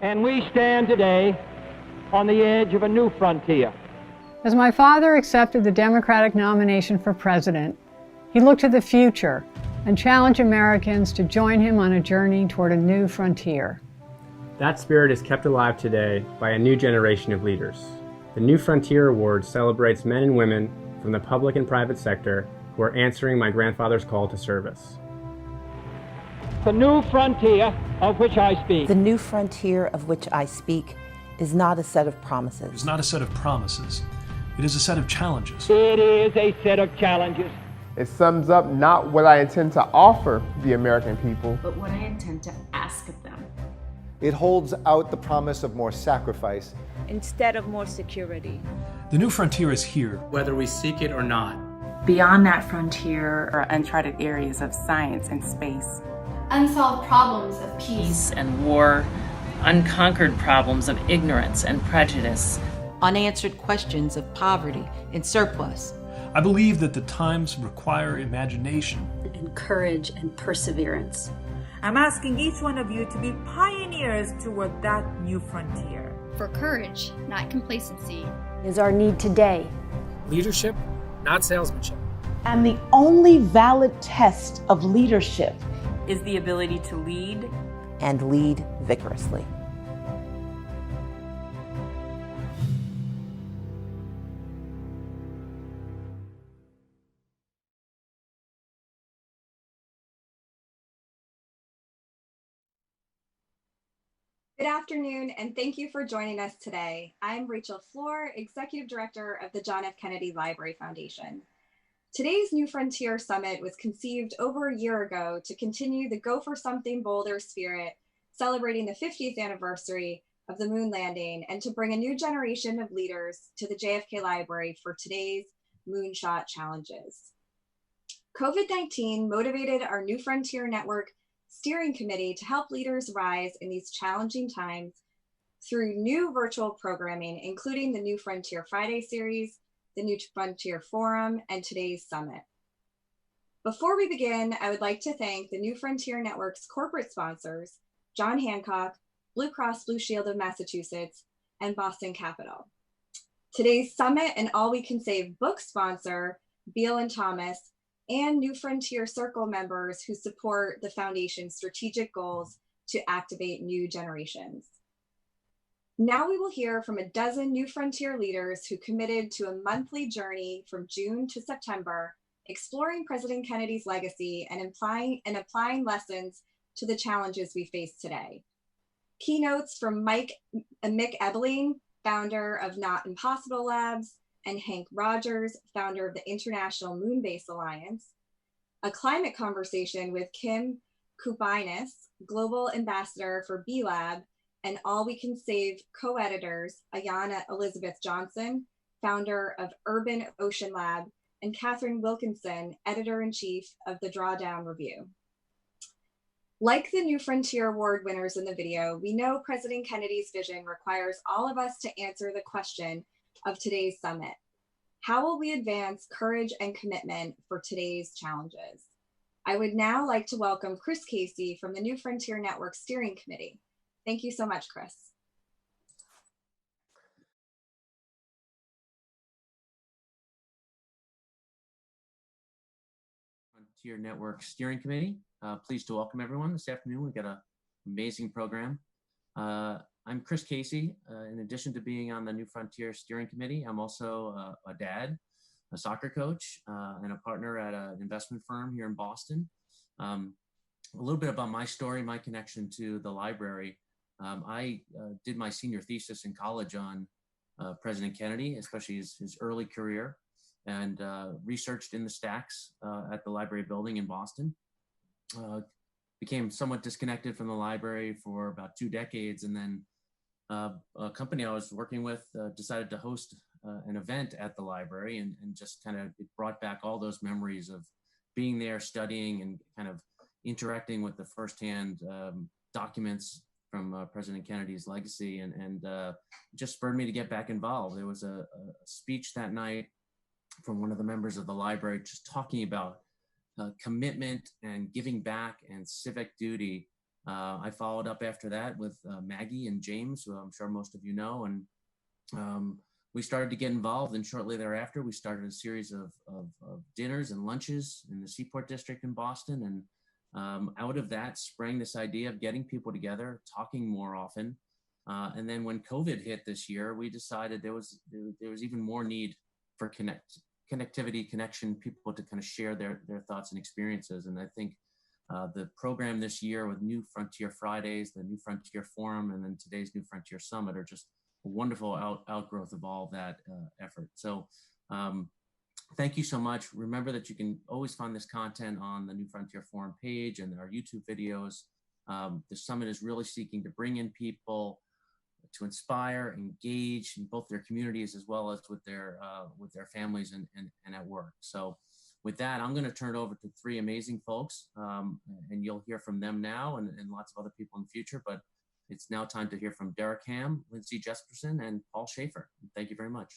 And we stand today on the edge of a new frontier. As my father accepted the Democratic nomination for president, he looked to the future and challenged Americans to join him on a journey toward a new frontier. That spirit is kept alive today by a new generation of leaders. The New Frontier Award celebrates men and women from the public and private sector who are answering my grandfather's call to service. The new frontier of which I speak. The new frontier of which I speak is not a set of promises. It's not a set of promises. It is a set of challenges. It is a set of challenges. It sums up not what I intend to offer the American people, but what I intend to ask of them. It holds out the promise of more sacrifice instead of more security. The new frontier is here, whether we seek it or not. Beyond that frontier are uncharted areas of science and space. Unsolved problems of peace and war, unconquered problems of ignorance and prejudice, unanswered questions of poverty and surplus. I believe that the times require imagination and courage and perseverance. I'm asking each one of you to be pioneers toward that new frontier. For courage, not complacency, is our need today. Leadership, not salesmanship. And the only valid test of leadership is the ability to lead and lead vigorously. Good afternoon, and thank you for joining us today. I'm Rachel Floor, Executive Director of the John F. Kennedy Library Foundation. Today's New Frontier Summit was conceived over a year ago to continue the Go for Something Bolder spirit, celebrating the 50th anniversary of the moon landing, and to bring a new generation of leaders to the JFK Library for today's Moonshot challenges. COVID-19 motivated our New Frontier Network Steering Committee to help leaders rise in these challenging times through new virtual programming, including the New Frontier Friday series, the New Frontier Forum, and today's summit. Before we begin, I would like to thank the New Frontier Network's corporate sponsors, John Hancock, Blue Cross Blue Shield of Massachusetts, and Boston Capital. Today's summit and All We Can Save book sponsor, Beal and Thomas, and New Frontier Circle members who support the Foundation's strategic goals to activate new generations. Now we will hear from a dozen New Frontier leaders who committed to a monthly journey from June to September, exploring President Kennedy's legacy and applying lessons to the challenges we face today. Keynotes from Mick Ebeling, founder of Not Impossible Labs, and Henk Rogers, founder of the International Moonbase Alliance. A climate conversation with Kim Kubinas, Global Ambassador for B-Lab, and All We Can Save co-editors, Ayana Elizabeth Johnson, founder of Urban Ocean Lab, and Catherine Wilkinson, Editor-in-Chief of the Drawdown Review. Like the New Frontier Award winners in the video, we know President Kennedy's vision requires all of us to answer the question of today's summit. How will we advance courage and commitment for today's challenges? I would now like to welcome Chris Casey from the New Frontier Network Steering Committee. Thank you so much, Chris. Frontier Network Steering Committee. Pleased to welcome everyone this afternoon. We've got an amazing program. I'm Chris Casey. In addition to being on the New Frontier Steering Committee, I'm also a dad, a soccer coach, and a partner at an investment firm here in Boston. A little bit about my story, my connection to the library. I did my senior thesis in college on President Kennedy, especially his early career, and researched in the stacks at the library building in Boston. Became somewhat disconnected from the library for about 2 decades, and then a company I was working with decided to host an event at the library, and just kind of it brought back all those memories of being there, studying, and kind of interacting with the firsthand documents from President Kennedy's legacy, and just spurred me to get back involved. There was a speech that night from one of the members of the library just talking about commitment and giving back and civic duty I followed up after that with Maggie and James, who I'm sure most of you know, and we started to get involved. And shortly thereafter, we started a series of dinners and lunches in the Seaport District in Boston. And out of that sprang this idea of getting people together, talking more often. And then when COVID hit this year, we decided there was even more need for connectivity, connection, people to kind of share their thoughts and experiences. And I think the program this year with New Frontier Fridays, the New Frontier Forum, and then today's New Frontier Summit are just a wonderful outgrowth of all of that effort. So thank you so much. Remember that you can always find this content on the New Frontier Forum page and our YouTube videos. The summit is really seeking to bring in people to inspire, engage in both their communities as well as with their families and at work. So with that, I'm going to turn it over to three amazing folks, and you'll hear from them now and lots of other people in the future. But it's now time to hear from Derek Ham, Lindsay Jesperson, and Paul Schaefer. Thank you very much.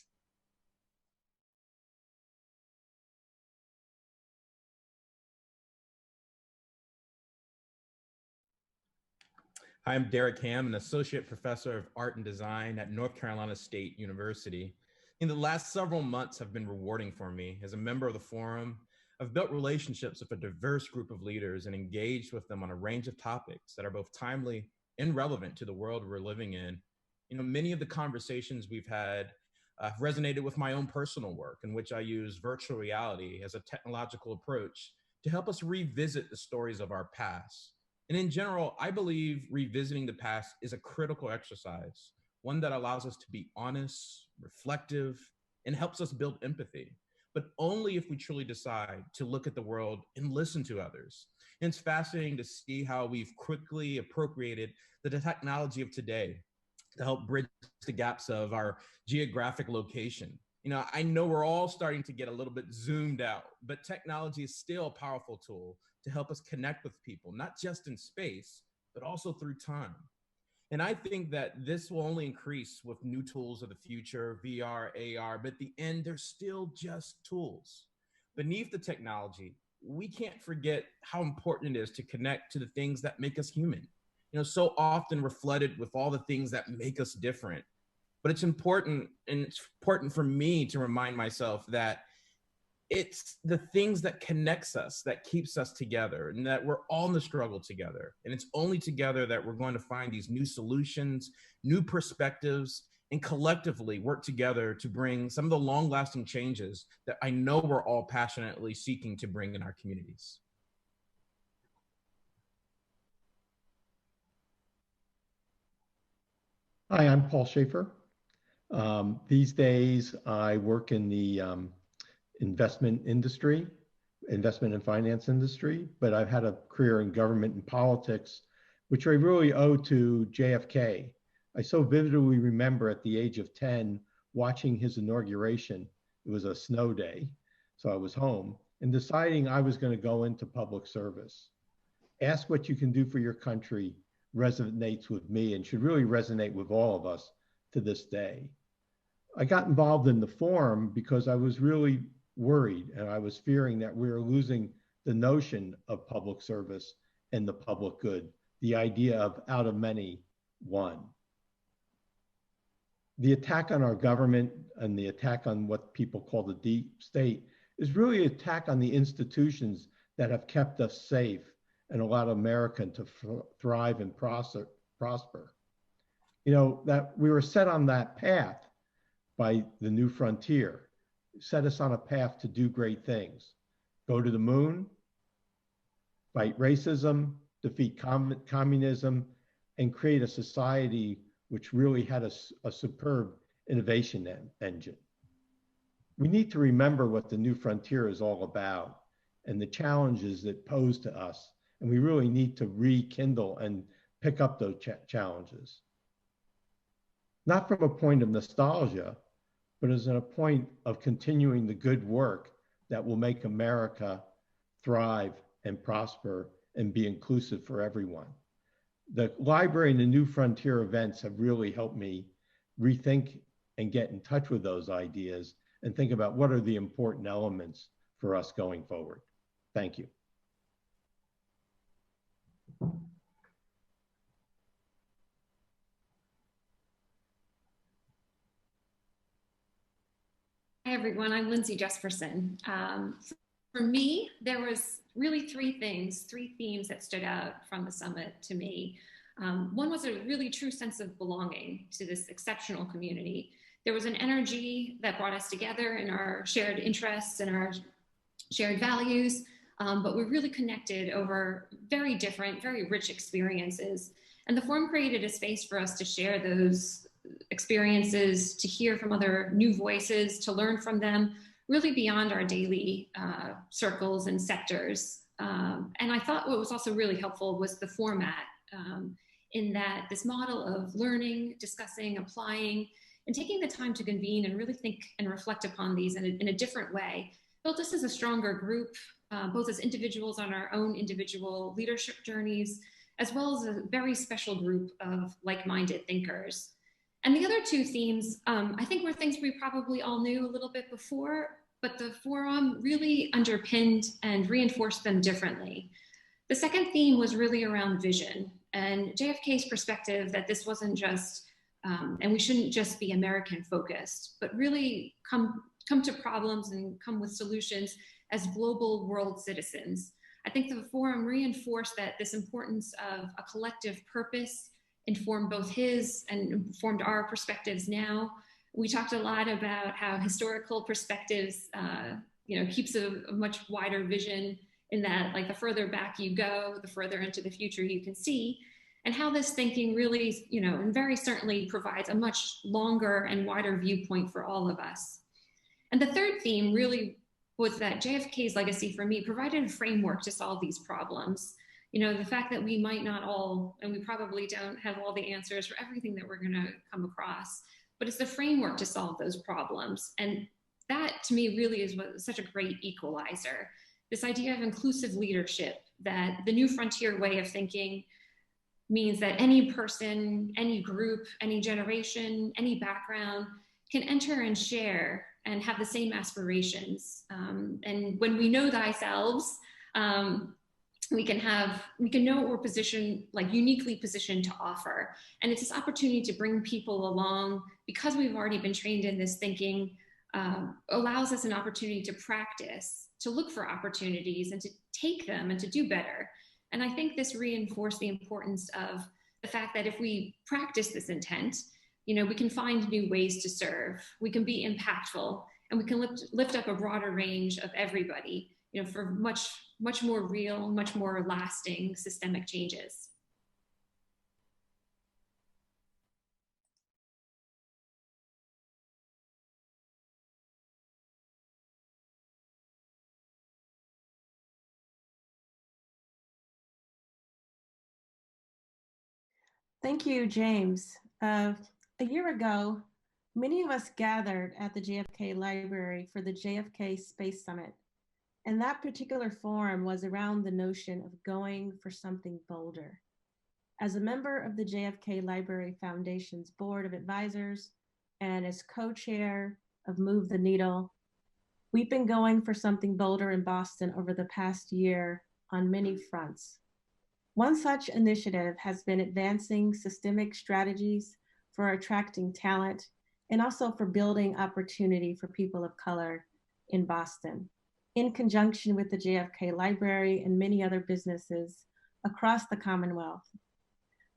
Hi, I'm Derek Ham, an associate professor of art and design at North Carolina State University. In the last several months have been rewarding for me. As a member of the forum, I've built relationships with a diverse group of leaders and engaged with them on a range of topics that are both timely and relevant to the world we're living in. You know, many of the conversations we've had have resonated with my own personal work, in which I use virtual reality as a technological approach to help us revisit the stories of our past. And in general, I believe revisiting the past is a critical exercise, one that allows us to be honest, reflective, and helps us build empathy, but only if we truly decide to look at the world and listen to others. And it's fascinating to see how we've quickly appropriated the technology of today to help bridge the gaps of our geographic location. You know, I know we're all starting to get a little bit zoomed out, but technology is still a powerful tool to help us connect with people, not just in space, but also through time. And I think that this will only increase with new tools of the future, VR, AR, but at the end, they're still just tools. Beneath the technology, we can't forget how important it is to connect to the things that make us human. You know, so often we're flooded with all the things that make us different. But it's important, and it's important for me to remind myself that it's the things that connects us, that keeps us together, and that we're all in the struggle together. And it's only together that we're going to find these new solutions, new perspectives, and collectively work together to bring some of the long-lasting changes that I know we're all passionately seeking to bring in our communities. Hi, I'm Paul Schaefer. These days, I work in the investment and finance industry, but I've had a career in government and politics, which I really owe to JFK. I so vividly remember at the age of 10, watching his inauguration. It was a snow day, so I was home, and deciding I was going to go into public service. Ask what you can do for your country resonates with me and should really resonate with all of us to this day. I got involved in the forum because I was really worried, and I was fearing that we were losing the notion of public service and the public good, the idea of out of many, one. The attack on our government and the attack on what people call the deep state is really an attack on the institutions that have kept us safe and allowed America to thrive and prosper. You know, that we were set on that path by the new frontier, set us on a path to do great things. Go to the moon, fight racism, defeat communism, and create a society which really had a superb innovation engine. We need to remember what the new frontier is all about and the challenges it posed to us. And we really need to rekindle and pick up those challenges. Not from a point of nostalgia, but as a point of continuing the good work that will make America thrive and prosper and be inclusive for everyone. The library and the New Frontier events have really helped me rethink and get in touch with those ideas and think about what are the important elements for us going forward. Thank you. everyone, I'm Lindsay Jesperson. For me, there was really three themes that stood out from the summit to me. One was a really true sense of belonging to this exceptional community. There was an energy that brought us together in our shared interests and our shared values, but we're really connected over very different, very rich experiences. And the forum created a space for us to share those experiences, to hear from other new voices, to learn from them, really beyond our daily circles and sectors. And I thought what was also really helpful was the format, in that this model of learning, discussing, applying, and taking the time to convene and really think and reflect upon these in a different way built us as a stronger group, both as individuals on our own individual leadership journeys, as well as a very special group of like-minded thinkers. And the other two themes, I think, were things we probably all knew a little bit before, but the forum really underpinned and reinforced them differently. The second theme was really around vision and JFK's perspective that this wasn't just, and we shouldn't just be American focused, but really come to problems and come with solutions as global world citizens. I think the forum reinforced that this importance of a collective purpose informed both his and informed our perspectives now. We talked a lot about how historical perspectives, keeps a much wider vision, in that, like, the further back you go, the further into the future you can see, and how this thinking really, and very certainly provides a much longer and wider viewpoint for all of us. And the third theme really was that JFK's legacy for me provided a framework to solve these problems. The fact that we might not all, and we probably don't have all the answers for everything that we're gonna come across, but it's the framework to solve those problems. And that, to me, really is such a great equalizer. This idea of inclusive leadership, that the new frontier way of thinking means that any person, any group, any generation, any background can enter and share and have the same aspirations. And when we know thyself, we can know what we're uniquely positioned to offer. And it's this opportunity to bring people along, because we've already been trained in this thinking, allows us an opportunity to practice, to look for opportunities and to take them and to do better. And I think this reinforced the importance of the fact that if we practice this intent, we can find new ways to serve, we can be impactful, and we can lift up a broader range of everybody, for much more real, much more lasting systemic changes. Thank you, James. A year ago, many of us gathered at the JFK Library for the JFK Space Summit. And that particular forum was around the notion of going for something bolder. As a member of the JFK Library Foundation's Board of Advisors and as co-chair of Move the Needle, we've been going for something bolder in Boston over the past year on many fronts. One such initiative has been advancing systemic strategies for attracting talent and also for building opportunity for people of color in Boston, in conjunction with the JFK Library and many other businesses across the Commonwealth.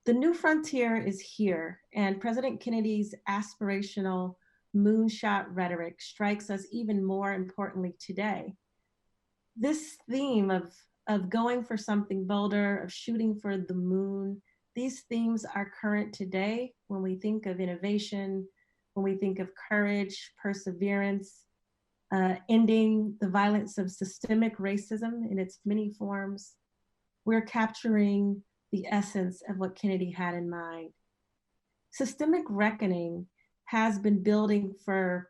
The new frontier is here, and President Kennedy's aspirational moonshot rhetoric strikes us even more importantly today. This theme of going for something bolder, of shooting for the moon, these themes are current today when we think of innovation, when we think of courage, perseverance, ending the violence of systemic racism in its many forms. We're capturing the essence of what Kennedy had in mind. Systemic reckoning has been building for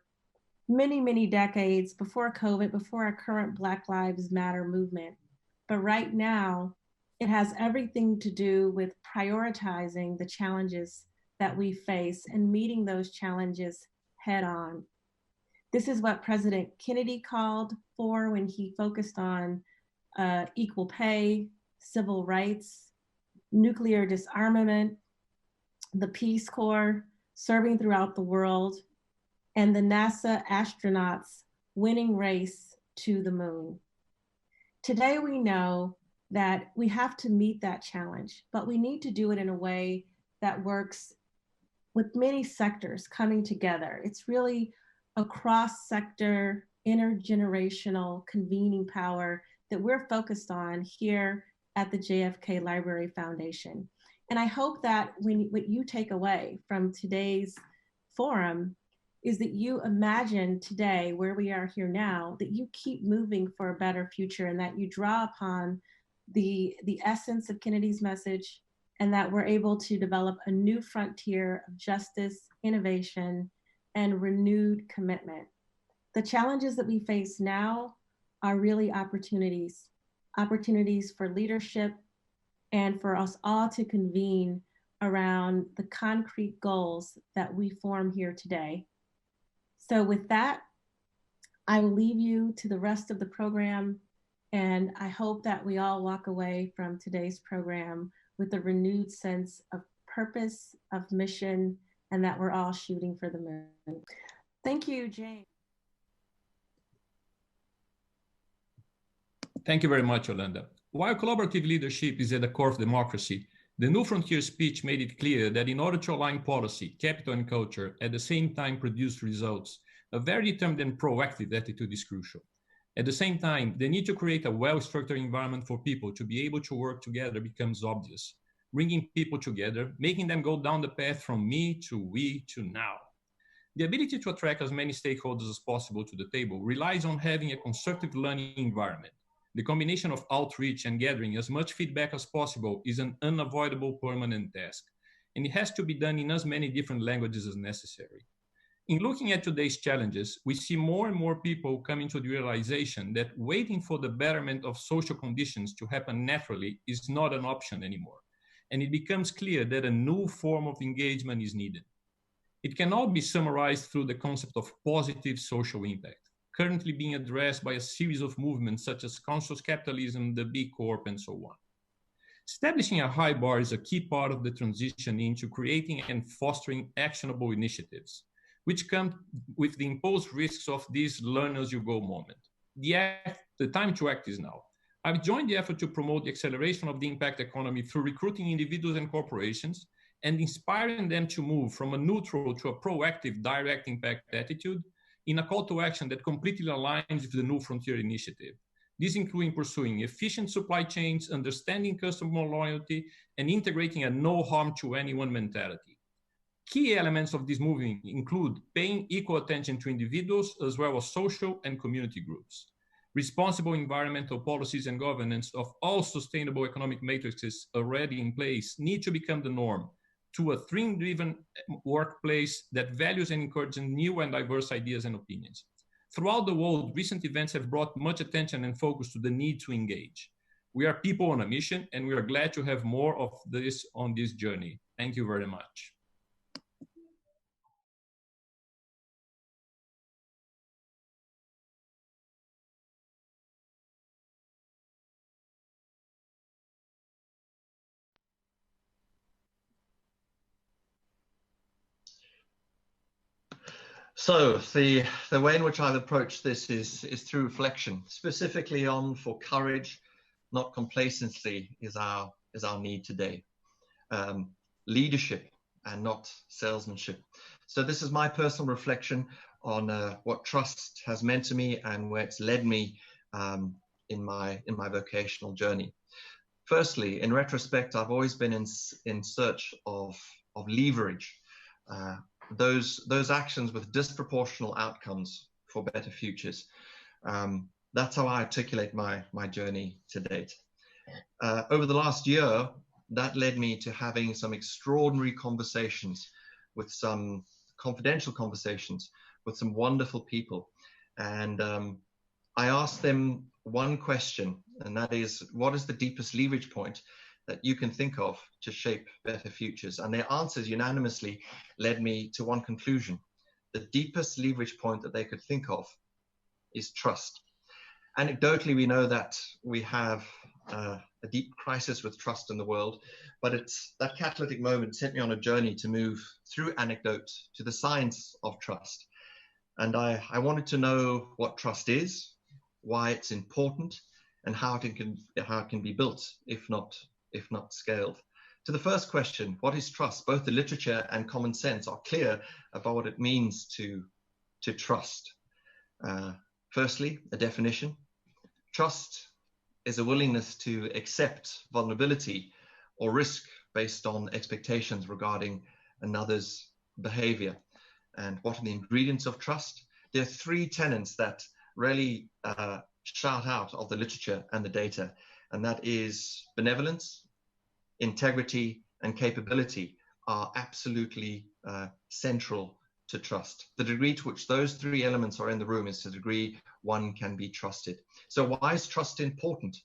many, many decades before COVID, before our current Black Lives Matter movement. But right now, it has everything to do with prioritizing the challenges that we face and meeting those challenges head on. This is what President Kennedy called for when he focused on equal pay, civil rights, nuclear disarmament, the Peace Corps, serving throughout the world. and the NASA astronauts winning race to the moon. Today we know that we have to meet that challenge, but we need to do it in a way that works with many sectors coming together. It's really a cross-sector, intergenerational convening power that we're focused on here at the JFK Library Foundation. And I hope that what you take away from today's forum is that you imagine today, where we are here now, that you keep moving for a better future and that you draw upon the essence of Kennedy's message, and that we're able to develop a new frontier of justice, innovation, and renewed commitment. The challenges that we face now are really opportunities for leadership and for us all to convene around the concrete goals that we form here today. So with that, I will leave you to the rest of the program, and I hope that we all walk away from today's program with a renewed sense of purpose, of mission, and that we're all shooting for the moon. Thank you, James. Thank you very much, Yolanda. While collaborative leadership is at the core of democracy, the New Frontier speech made it clear that in order to align policy, capital, and culture, at the same time produce results, a very determined and proactive attitude is crucial. At the same time, the need to create a well-structured environment for people to be able to work together becomes obvious, bringing people together, making them go down the path from me to we to now. The ability to attract as many stakeholders as possible to the table relies on having a constructive learning environment. The combination of outreach and gathering as much feedback as possible is an unavoidable permanent task, and it has to be done in as many different languages as necessary. In looking at today's challenges, we see more and more people coming to the realization that waiting for the betterment of social conditions to happen naturally is not an option anymore, and it becomes clear that a new form of engagement is needed. It can all be summarized through the concept of positive social impact, currently being addressed by a series of movements such as conscious capitalism, the B Corp, and so on. Establishing a high bar is a key part of the transition into creating and fostering actionable initiatives, which come with the imposed risks of this learn as you go moment. The time to act is now. I've joined the effort to promote the acceleration of the impact economy through recruiting individuals and corporations and inspiring them to move from a neutral to a proactive direct impact attitude in a call to action that completely aligns with the New Frontier initiative. This including pursuing efficient supply chains, understanding customer loyalty, and integrating a no harm to anyone mentality. Key elements of this movement include paying equal attention to individuals as well as social and community groups. Responsible environmental policies and governance of all sustainable economic matrices already in place need to become the norm to a theme-driven workplace that values and encourages new and diverse ideas and opinions. Throughout the world, recent events have brought much attention and focus to the need to engage. We are people on a mission, and we are glad to have more of this on this journey. Thank you very much. So the way in which I've approached this is through reflection, specifically on for courage, not complacency is our need today. Leadership and not salesmanship. So this is my personal reflection on what trust has meant to me and where it's led me in my vocational journey. Firstly, in retrospect, I've always been in search of leverage. Those actions with disproportional outcomes for better futures. That's how I articulate my journey to date. Over the last year, that led me to having some extraordinary conversations with some confidential conversations with some wonderful people. And I asked them one question, and that is, what is the deepest leverage point that you can think of to shape better futures? And their answers unanimously led me to one conclusion. The deepest leverage point that they could think of is trust. Anecdotally, we know that we have a deep crisis with trust in the world, but it's that catalytic moment sent me on a journey to move through anecdote to the science of trust. And I wanted to know what trust is, why it's important, and how it can be built, if not scaled. To the first question, what is trust? Both the literature and common sense are clear about what it means to trust. Firstly, a definition. Trust is a willingness to accept vulnerability or risk based on expectations regarding another's behavior. And what are the ingredients of trust? There are three tenets that really shout out of the literature and the data, and that is benevolence, integrity, and capability are absolutely central to trust. The degree to which those three elements are in the room is the degree one can be trusted. So why is trust important?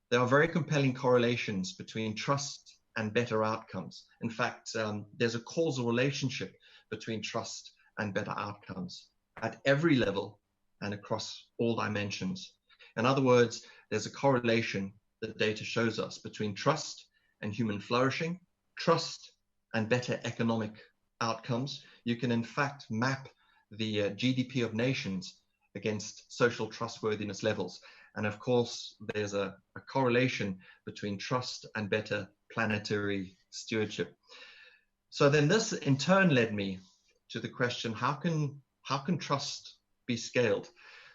There are very compelling correlations between trust and better outcomes. In fact, there's a causal relationship between trust and better outcomes at every level and across all dimensions. In other words, there's a correlation that data shows us between trust and human flourishing, trust and better economic outcomes. You can in fact map the GDP of nations against social trustworthiness levels. And of course, there's a correlation between trust and better planetary stewardship. So then this in turn led me to the question, how can trust be scaled?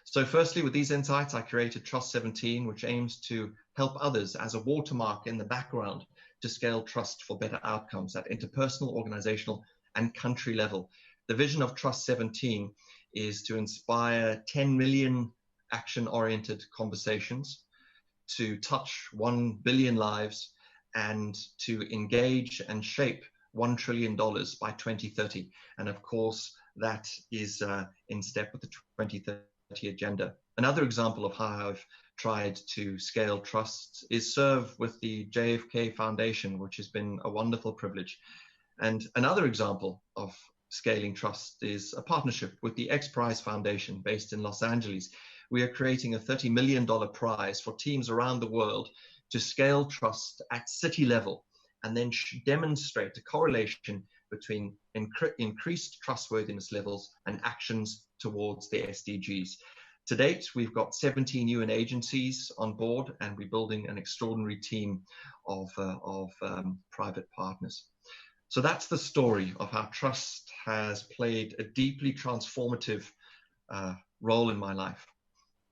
So firstly, with these insights, I created Trust 17, which aims to help others as a watermark in the background to scale trust for better outcomes at interpersonal, organizational, and country level. The vision of Trust 17 is to inspire 10 million action-oriented conversations, to touch 1 billion lives, and to engage and shape $1 trillion by 2030. And of course, that is in step with the 2030 agenda. Another example of how I've tried to scale trust is serve with the JFK Foundation, which has been a wonderful privilege. And another example of scaling trust is a partnership with the X Prize Foundation based in Los Angeles. We are creating a $30 million prize for teams around the world to scale trust at city level and then demonstrate a correlation between increased trustworthiness levels and actions towards the SDGs. To date, we've got 17 UN agencies on board, and we're building an extraordinary team of private partners. So that's the story of how trust has played a deeply transformative role in my life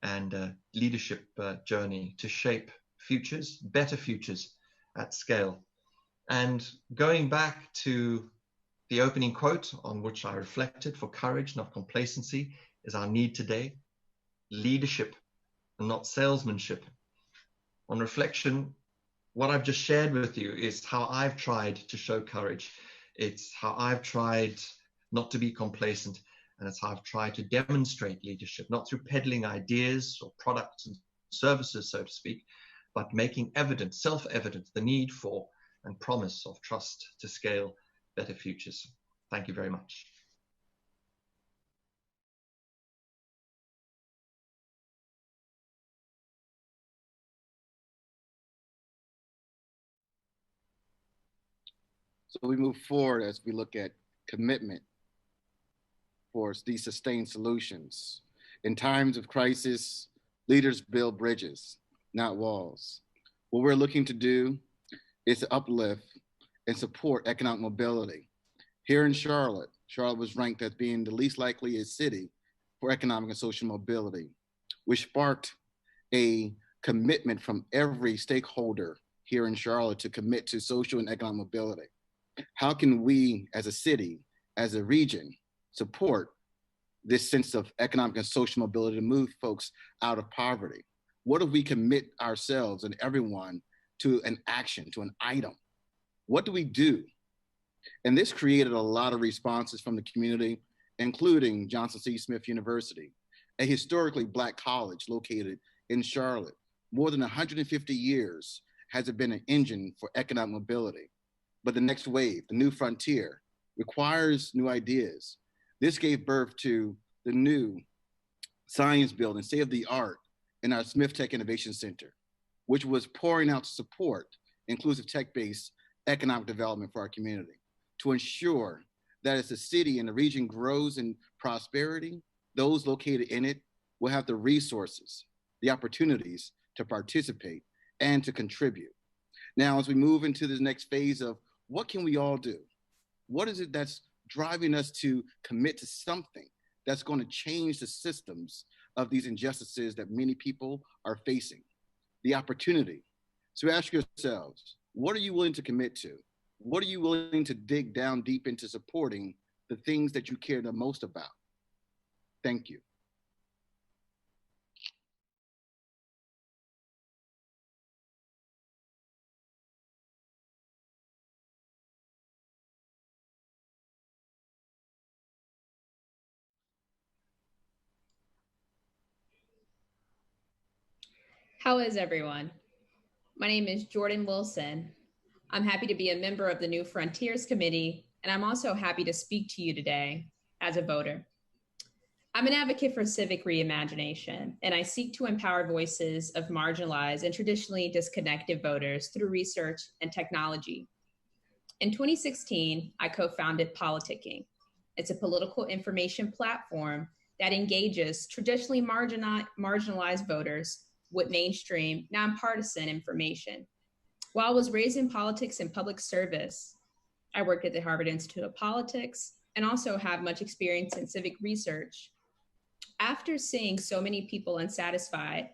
and leadership journey to shape futures, better futures at scale. And going back to the opening quote on which I reflected, for courage, not complacency, is our need today. Leadership and not salesmanship. On reflection, what I've just shared with you is how I've tried to show courage. It's how I've tried not to be complacent, and it's how I've tried to demonstrate leadership, not through peddling ideas or products and services, so to speak, but making evident, self-evident, the need for and promise of trust to scale better futures. Thank you very much. So we move forward as we look at commitment for these sustained solutions. In times of crisis, leaders build bridges, not walls. What we're looking to do is to uplift and support economic mobility. Here in Charlotte, Charlotte was ranked as being the least likely city for economic and social mobility, which sparked a commitment from every stakeholder here in Charlotte to commit to social and economic mobility. How can we as a city, as a region, support this sense of economic and social mobility to move folks out of poverty? What if we commit ourselves and everyone to an action, to an item? What do we do? And this created a lot of responses from the community, including Johnson C. Smith University, a historically Black college located in Charlotte. More than 150 years has it been an engine for economic mobility. But the next wave, the new frontier, requires new ideas. This gave birth to the new science building, state of the art, in our Smith Tech Innovation Center, which was pouring out to support inclusive tech-based economic development for our community, to ensure that as the city and the region grows in prosperity, those located in it will have the resources, the opportunities to participate and to contribute. Now, as we move into this next phase of what can we all do? What is it that's driving us to commit to something that's going to change the systems of these injustices that many people are facing? The opportunity. So ask yourselves, what are you willing to commit to? What are you willing to dig down deep into supporting the things that you care the most about? Thank you. How is everyone? My name is Jordan Wilson. I'm happy to be a member of the New Frontiers Committee, and I'm also happy to speak to you today as a voter. I'm an advocate for civic reimagination, and I seek to empower voices of marginalized and traditionally disconnected voters through research and technology. In 2016, I co-founded Politicking. It's a political information platform that engages traditionally marginalized voters with mainstream, nonpartisan information. While I was raised in politics and public service, I worked at the Harvard Institute of Politics and also have much experience in civic research. After seeing so many people unsatisfied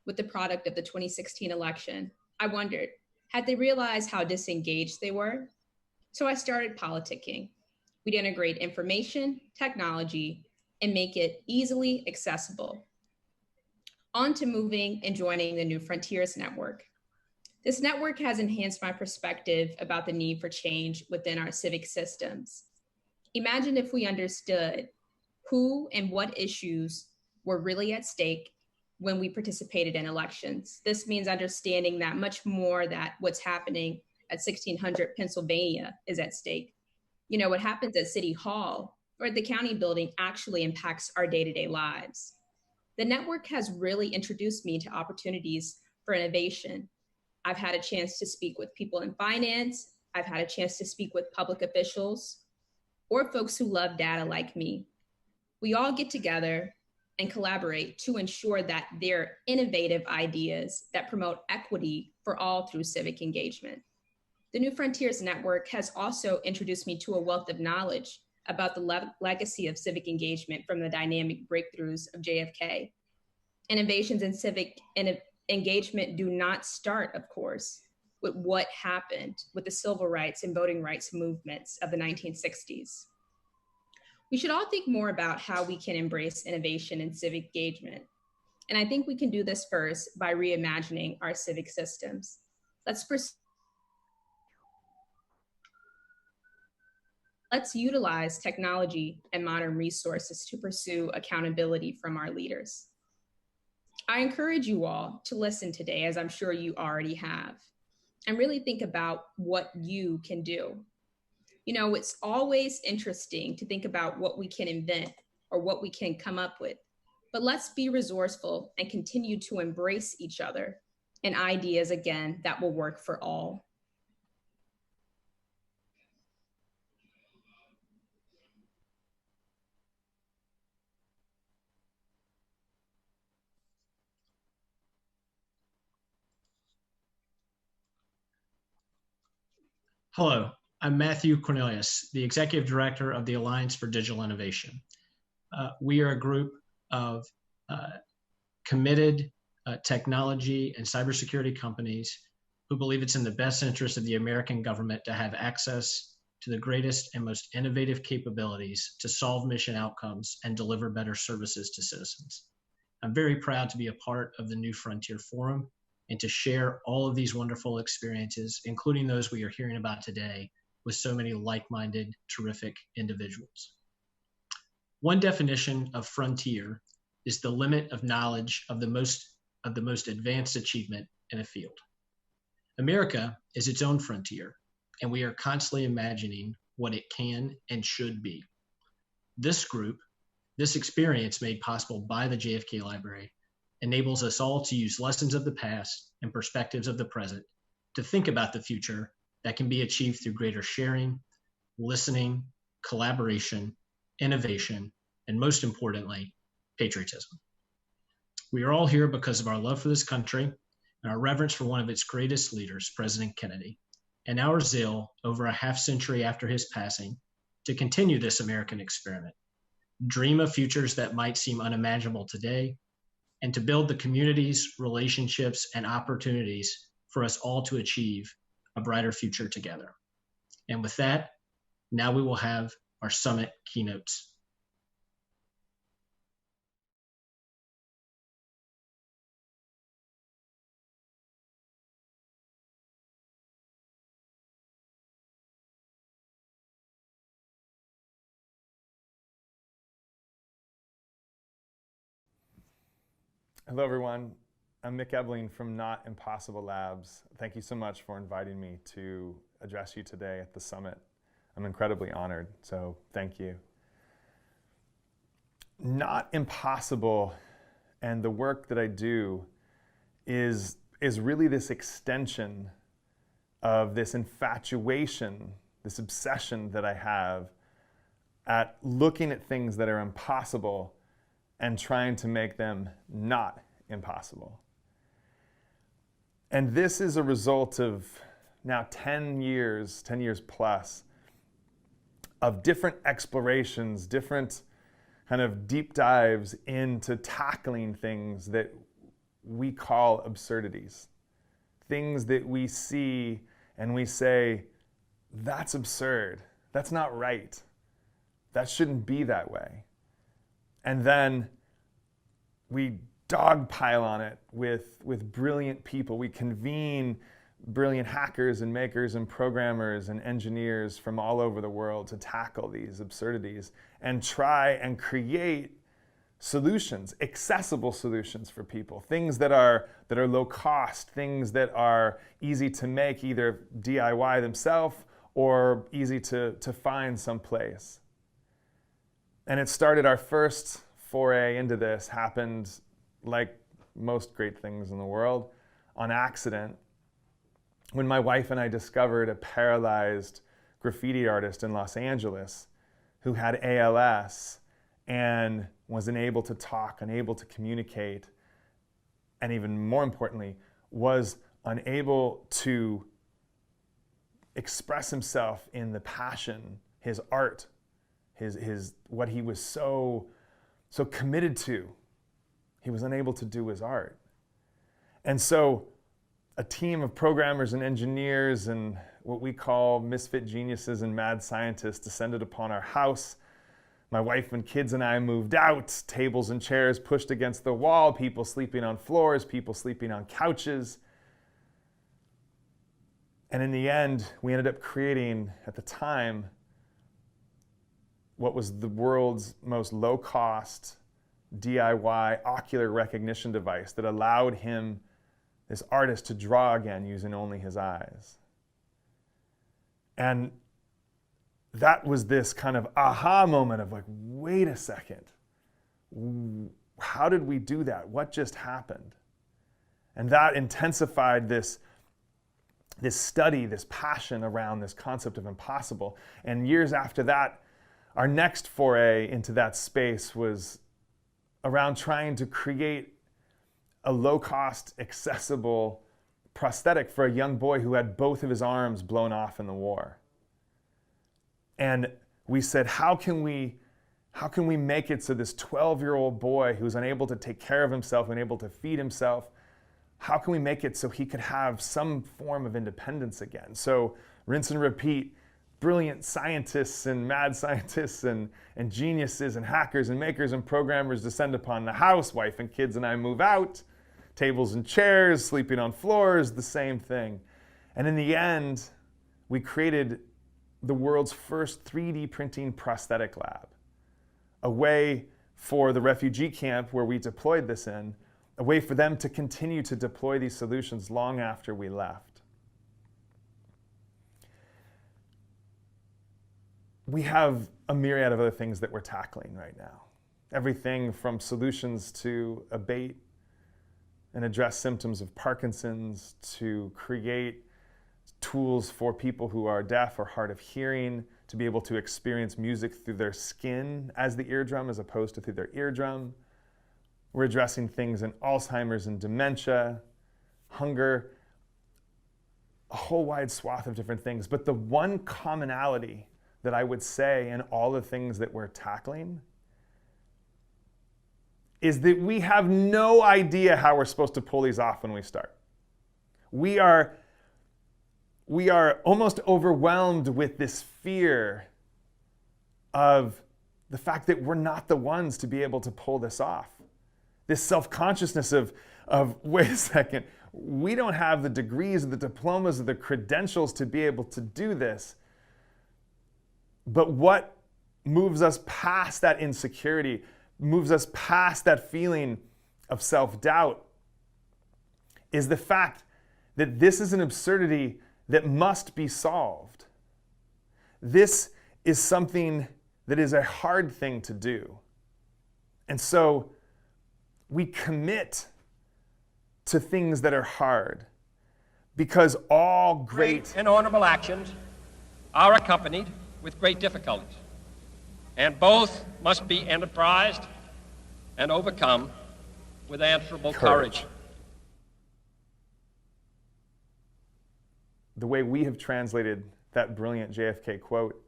with the product of the 2016 election, I wondered, had they realized how disengaged they were? So I started Politicking. We'd integrate information, technology, and make it easily accessible. On to moving and joining the New Frontiers Network. This network has enhanced my perspective about the need for change within our civic systems. Imagine if we understood who and what issues were really at stake when we participated in elections. This means understanding that much more that what's happening at 1600 Pennsylvania is at stake. You know, what happens at City Hall or at the county building actually impacts our day-to-day lives. The network has really introduced me to opportunities for innovation. I've had a chance to speak with people in finance. I've had a chance to speak with public officials or folks who love data like me. We all get together and collaborate to ensure that there are innovative ideas that promote equity for all through civic engagement. The New Frontiers Network has also introduced me to a wealth of knowledge about the legacy of civic engagement from the dynamic breakthroughs of JFK. Innovations in civic engagement do not start, of course, with what happened with the civil rights and voting rights movements of the 1960s. We should all think more about how we can embrace innovation in civic engagement. And I think we can do this first by reimagining our civic systems. Let's utilize technology and modern resources to pursue accountability from our leaders. I encourage you all to listen today, as I'm sure you already have, and really think about what you can do. You know, it's always interesting to think about what we can invent or what we can come up with, but let's be resourceful and continue to embrace each other and ideas, again, that will work for all. Hello, I'm Matthew Cornelius, the Executive Director of the Alliance for Digital Innovation. We are a group of committed technology and cybersecurity companies who believe it's in the best interest of the American government to have access to the greatest and most innovative capabilities to solve mission outcomes and deliver better services to citizens. I'm very proud to be a part of the New Frontier Forum and to share all of these wonderful experiences, including those we are hearing about today, with so many like-minded, terrific individuals. One definition of frontier is the limit of knowledge of the most advanced achievement in a field. America is its own frontier, and we are constantly imagining what it can and should be. This group, this experience made possible by the JFK Library, enables us all to use lessons of the past and perspectives of the present to think about the future that can be achieved through greater sharing, listening, collaboration, innovation, and most importantly, patriotism. We are all here because of our love for this country and our reverence for one of its greatest leaders, President Kennedy, and our zeal over a half century after his passing to continue this American experiment, dream of futures that might seem unimaginable today, and to build the communities, relationships, and opportunities for us all to achieve a brighter future together. And with that, now we will have our summit keynotes. Hello, everyone. I'm Mick Ebeling from Not Impossible Labs. Thank you so much for inviting me to address you today at the summit. I'm incredibly honored, so thank you. Not Impossible and the work that I do is really this extension of this infatuation, this obsession that I have at looking at things that are impossible and trying to make them not impossible. And this is a result of now 10 years plus of different explorations, different kind of deep dives into tackling things that we call absurdities. Things that we see and we say, that's absurd, that's not right, that shouldn't be that way. And then we dogpile on it with brilliant people. We convene brilliant hackers and makers and programmers and engineers from all over the world to tackle these absurdities and try and create solutions, accessible solutions for people, things that are low cost, things that are easy to make, either DIY themselves or easy to find someplace. And it started, our first foray into this happened, like most great things in the world, on accident, when my wife and I discovered a paralyzed graffiti artist in Los Angeles who had ALS and was unable to talk, unable to communicate, and even more importantly, was unable to express himself in the passion, his art, his what he was so committed to. He was unable to do his art. And so a team of programmers and engineers and what we call misfit geniuses and mad scientists descended upon our house. My wife and kids and I moved out, tables and chairs pushed against the wall, people sleeping on floors, people sleeping on couches. And in the end, we ended up creating, at the time, what was the world's most low-cost DIY ocular recognition device that allowed him, this artist, to draw again using only his eyes. And that was this kind of aha moment of like, wait a second, how did we do that? What just happened? And that intensified this study, this passion around this concept of impossible. And years after that, our next foray into that space was around trying to create a low-cost, accessible prosthetic for a young boy who had both of his arms blown off in the war. And we said, how can we make it so this 12-year-old boy who's unable to take care of himself, unable to feed himself, how can we make it so he could have some form of independence again? So rinse and repeat, brilliant scientists and mad scientists and geniuses and hackers and makers and programmers descend upon the house. Wife and kids and I move out, tables and chairs, sleeping on floors, the same thing. And in the end, we created the world's first 3D printing prosthetic lab, a way for the refugee camp where we deployed this in, a way for them to continue to deploy these solutions long after we left. We have a myriad of other things that we're tackling right now. Everything from solutions to abate and address symptoms of Parkinson's, to create tools for people who are deaf or hard of hearing, to be able to experience music through their skin as the eardrum as opposed to through their eardrum. We're addressing things in Alzheimer's and dementia, hunger, a whole wide swath of different things. But the one commonality that I would say in all the things that we're tackling is that we have no idea how we're supposed to pull these off when we start. We are almost overwhelmed with this fear of the fact that we're not the ones to be able to pull this off. This self-consciousness of wait a second, we don't have the degrees or the diplomas or the credentials to be able to do this. But what moves us past that insecurity, moves us past that feeling of self-doubt, is the fact that this is an absurdity that must be solved. This is something that is a hard thing to do. And so we commit to things that are hard because all great and honorable actions are accompanied with great difficulties, and both must be enterprised and overcome with answerable courage. The way we have translated that brilliant JFK quote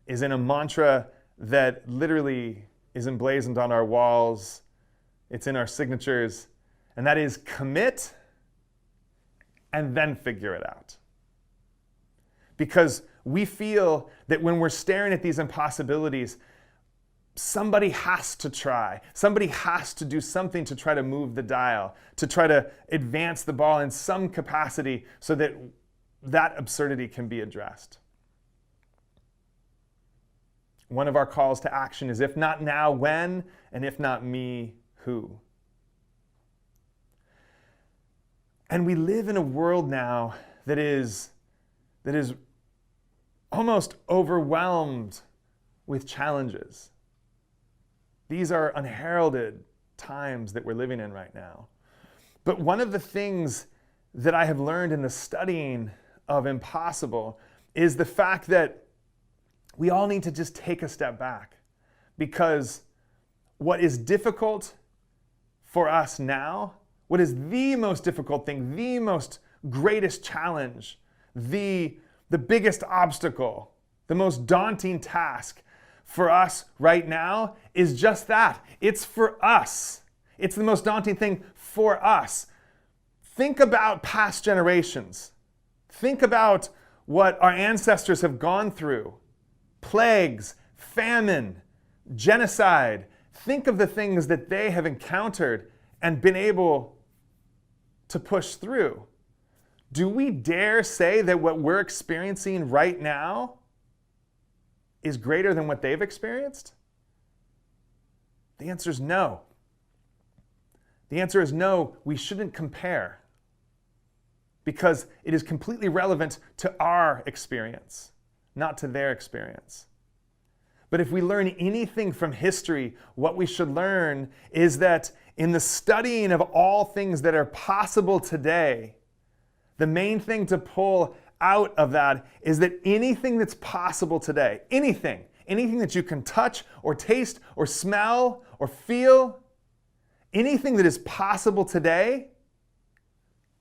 is in a mantra that literally is emblazoned on our walls. It's in our signatures, and that is commit and then figure it out. Because we feel that when we're staring at these impossibilities, somebody has to try. Somebody has to do something to try to move the dial, to try to advance the ball in some capacity so that that absurdity can be addressed. One of our calls to action is, if not now, when? And if not me, who? And we live in a world now that is almost overwhelmed with challenges. These are unheralded times that we're living in right now. But one of the things that I have learned in the studying of impossible is the fact that we all need to just take a step back, because what is difficult for us now, what is the most difficult thing, the most greatest challenge, the biggest obstacle, the most daunting task for us right now is just that. It's for us. It's the most daunting thing for us. Think about past generations. Think about what our ancestors have gone through. Plagues, famine, genocide. Think of the things that they have encountered and been able to push through. Do we dare say that what we're experiencing right now is greater than what they've experienced? The answer is no. The answer is no, we shouldn't compare, because it is completely relevant to our experience, not to their experience. But if we learn anything from history, what we should learn is that in the studying of all things that are possible today, the main thing to pull out of that is that anything that's possible today, anything that you can touch or taste or smell or feel, anything that is possible today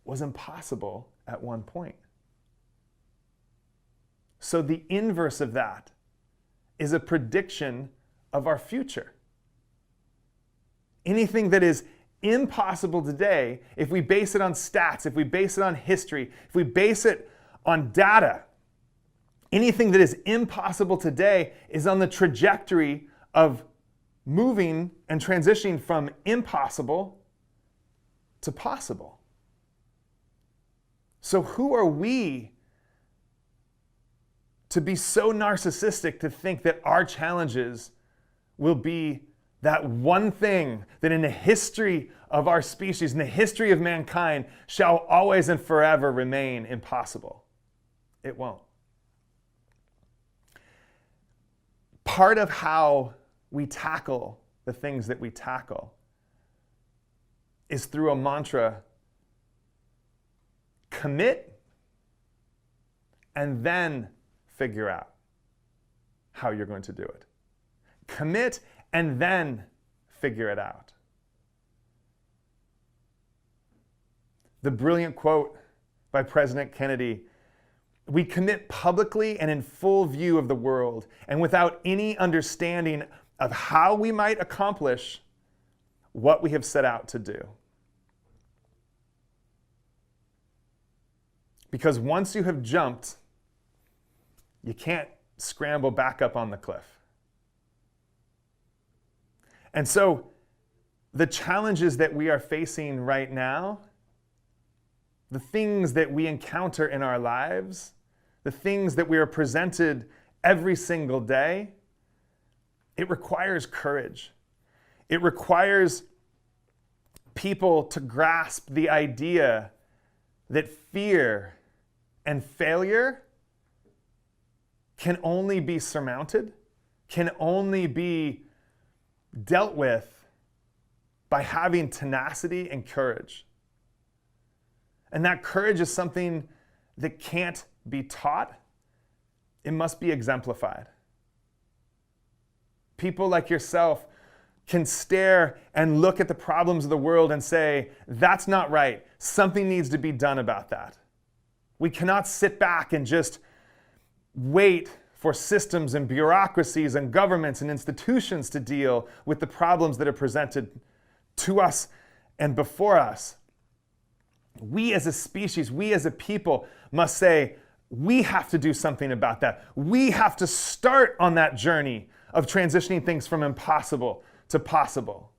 was impossible at one point. So the inverse of that is a prediction of our future. Anything that is impossible today, if we base it on stats, if we base it on history, if we base it on data, anything that is impossible today is on the trajectory of moving and transitioning from impossible to possible. So who are we to be so narcissistic to think that our challenges will be that one thing that in the history of our species, in the history of mankind, shall always and forever remain impossible? It won't. Part of how we tackle the things that we tackle is through a mantra: commit and then figure out. how you're going to do it. Commit and then figure it out. The brilliant quote by President Kennedy, "We commit publicly and in full view of the world, and without any understanding of how we might accomplish what we have set out to do." Because once you have jumped, you can't scramble back up on the cliff. And so the challenges that we are facing right now, the things that we encounter in our lives, the things that we are presented every single day, it requires courage. It requires people to grasp the idea that fear and failure can only be surmounted, can only be dealt with by having tenacity and courage. And that courage is something that can't be taught. It must be exemplified. People like yourself can stare and look at the problems of the world and say, that's not right. Something needs to be done about that. We cannot sit back and just wait for systems and bureaucracies and governments and institutions to deal with the problems that are presented to us and before us. We as a species, we as a people must say, we have to do something about that. We have to start on that journey of transitioning things from impossible to possible.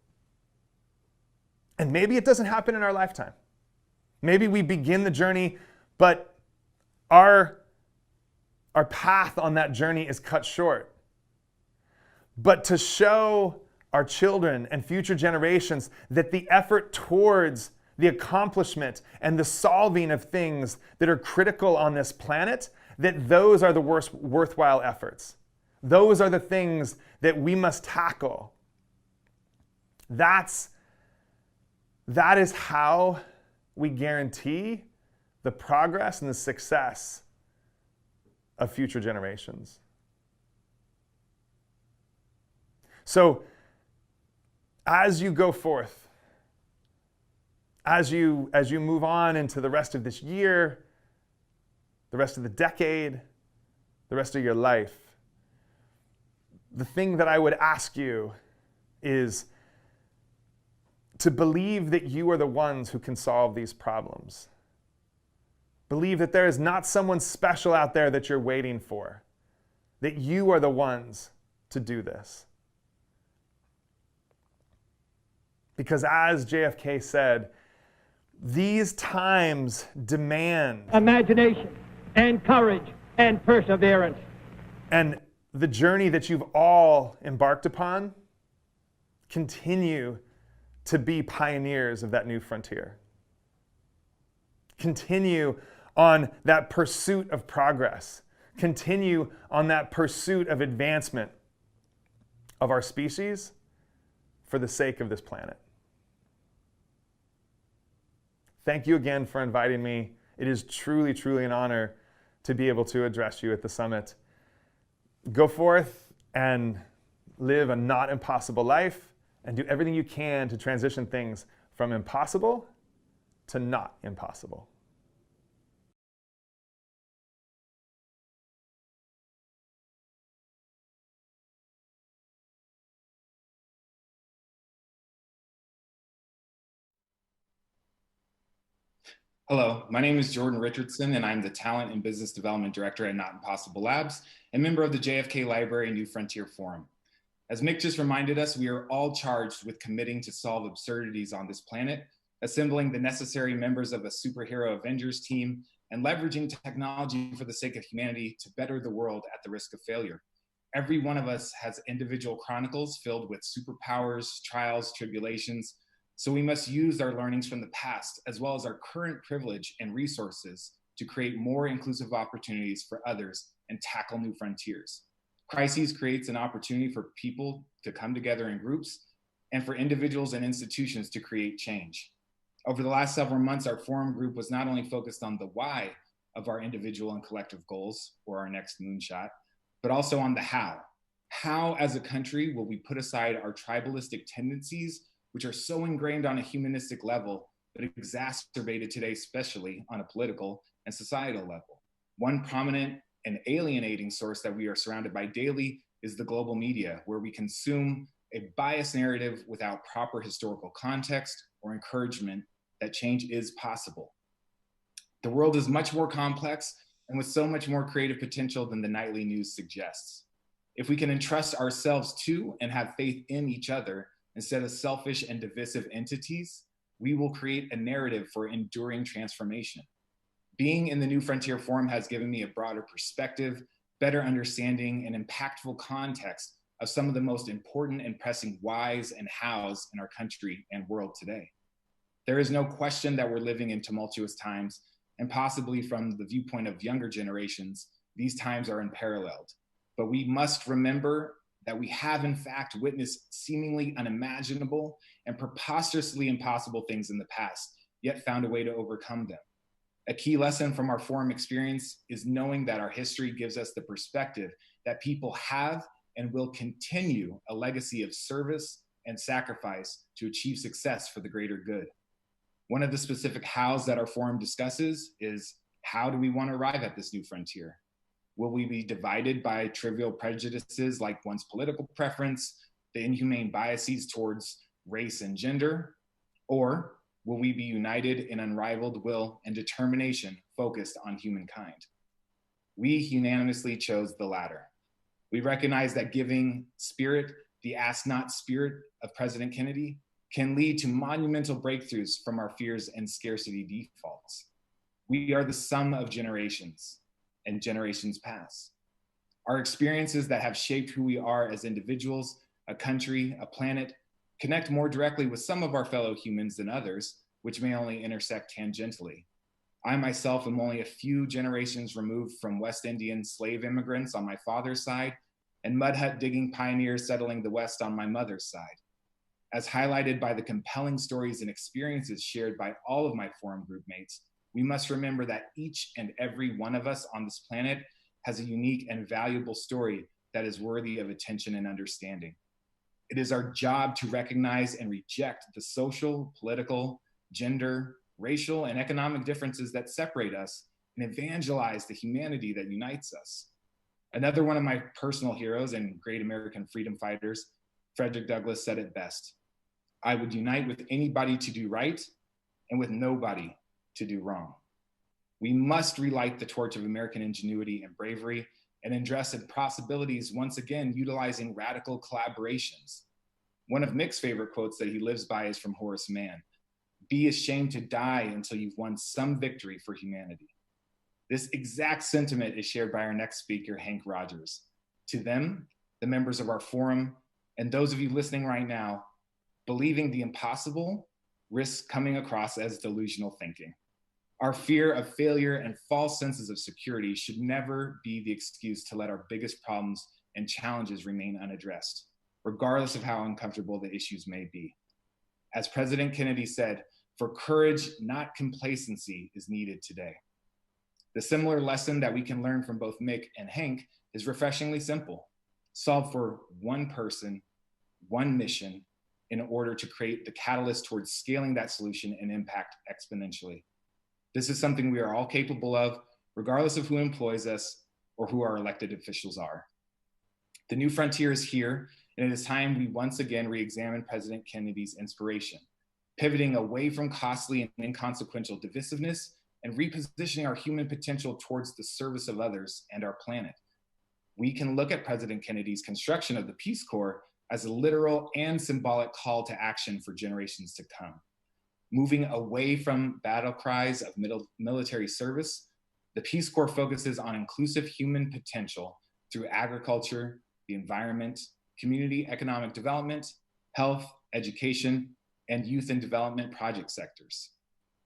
And maybe it doesn't happen in our lifetime. Maybe we begin the journey, but our path on that journey is cut short. But to show our children and future generations that the effort towards the accomplishment and the solving of things that are critical on this planet, that those are the worthwhile efforts. Those are the things that we must tackle. That is how we guarantee the progress and the success of future generations. So, as you go forth, as you move on into the rest of this year, the rest of the decade, the rest of your life, the thing that I would ask you is to believe that you are the ones who can solve these problems. Believe that there is not someone special out there that you're waiting for, that you are the ones to do this. Because as JFK said, these times demand imagination and courage and perseverance. And the journey that you've all embarked upon, continue to be pioneers of that new frontier. Continue on that pursuit of progress. Continue on that pursuit of advancement of our species for the sake of this planet. Thank you again for inviting me. It is truly, truly an honor to be able to address you at the summit. Go forth and live a not impossible life and do everything you can to transition things from impossible to not impossible. Hello, my name is Jordan Richardson, and I'm the Talent and Business Development Director at Not Impossible Labs and member of the JFK Library New Frontier Forum. As Mick just reminded us, we are all charged with committing to solve absurdities on this planet, assembling the necessary members of a superhero Avengers team, and leveraging technology for the sake of humanity to better the world at the risk of failure. Every one of us has individual chronicles filled with superpowers, trials, tribulations, so we must use our learnings from the past, as well as our current privilege and resources, to create more inclusive opportunities for others and tackle new frontiers. Crises creates an opportunity for people to come together in groups and for individuals and institutions to create change. Over the last several months, our forum group was not only focused on the why of our individual and collective goals or our next moonshot, but also on the how. How, as a country, will we put aside our tribalistic tendencies, which are so ingrained on a humanistic level, but exacerbated today, especially on a political and societal level? One prominent and alienating source that we are surrounded by daily is the global media, where we consume a biased narrative without proper historical context or encouragement that change is possible. The world is much more complex and with so much more creative potential than the nightly news suggests. If we can entrust ourselves to and have faith in each other instead of selfish and divisive entities, we will create a narrative for enduring transformation. Being in the New Frontier Forum has given me a broader perspective, better understanding, and impactful context of some of the most important and pressing whys and hows in our country and world today. There is no question that we're living in tumultuous times, and possibly from the viewpoint of younger generations, these times are unparalleled. But we must remember that we have in fact witnessed seemingly unimaginable and preposterously impossible things in the past, yet found a way to overcome them. A key lesson from our forum experience is knowing that our history gives us the perspective that people have and will continue a legacy of service and sacrifice to achieve success for the greater good. One of the specific hows that our forum discusses is, how do we want to arrive at this new frontier? Will we be divided by trivial prejudices like one's political preference, the inhumane biases towards race and gender? Or will we be united in unrivaled will and determination focused on humankind? We unanimously chose the latter. We recognize that giving spirit, the ask not spirit of President Kennedy, can lead to monumental breakthroughs from our fears and scarcity defaults. We are the sum of generations and generations past. Our experiences that have shaped who we are as individuals, a country, a planet, connect more directly with some of our fellow humans than others, which may only intersect tangentially. I myself am only a few generations removed from West Indian slave immigrants on my father's side and mud hut digging pioneers settling the West on my mother's side. As highlighted by the compelling stories and experiences shared by all of my forum group mates, we must remember that each and every one of us on this planet has a unique and valuable story that is worthy of attention and understanding. It is our job to recognize and reject the social, political, gender, racial, and economic differences that separate us and evangelize the humanity that unites us. Another one of my personal heroes and great American freedom fighters, Frederick Douglass, said it best: "I would unite with anybody to do right and with nobody to do wrong." We must relight the torch of American ingenuity and bravery and address possibilities, once again, utilizing radical collaborations. One of Mick's favorite quotes that he lives by is from Horace Mann: "Be ashamed to die until you've won some victory for humanity." This exact sentiment is shared by our next speaker, Henk Rogers. To them, the members of our forum, and those of you listening right now, believing the impossible risks coming across as delusional thinking. Our fear of failure and false senses of security should never be the excuse to let our biggest problems and challenges remain unaddressed, regardless of how uncomfortable the issues may be. As President Kennedy said, "For courage, not complacency, is needed today." The similar lesson that we can learn from both Mick and Henk is refreshingly simple: solve for one person, one mission, in order to create the catalyst towards scaling that solution and impact exponentially. This is something we are all capable of, regardless of who employs us or who our elected officials are. The new frontier is here, and it is time we once again re-examine President Kennedy's inspiration, pivoting away from costly and inconsequential divisiveness and repositioning our human potential towards the service of others and our planet. We can look at President Kennedy's construction of the Peace Corps as a literal and symbolic call to action for generations to come. Moving away from battle cries of military service, the Peace Corps focuses on inclusive human potential through agriculture, the environment, community economic development, health, education, and youth and development project sectors.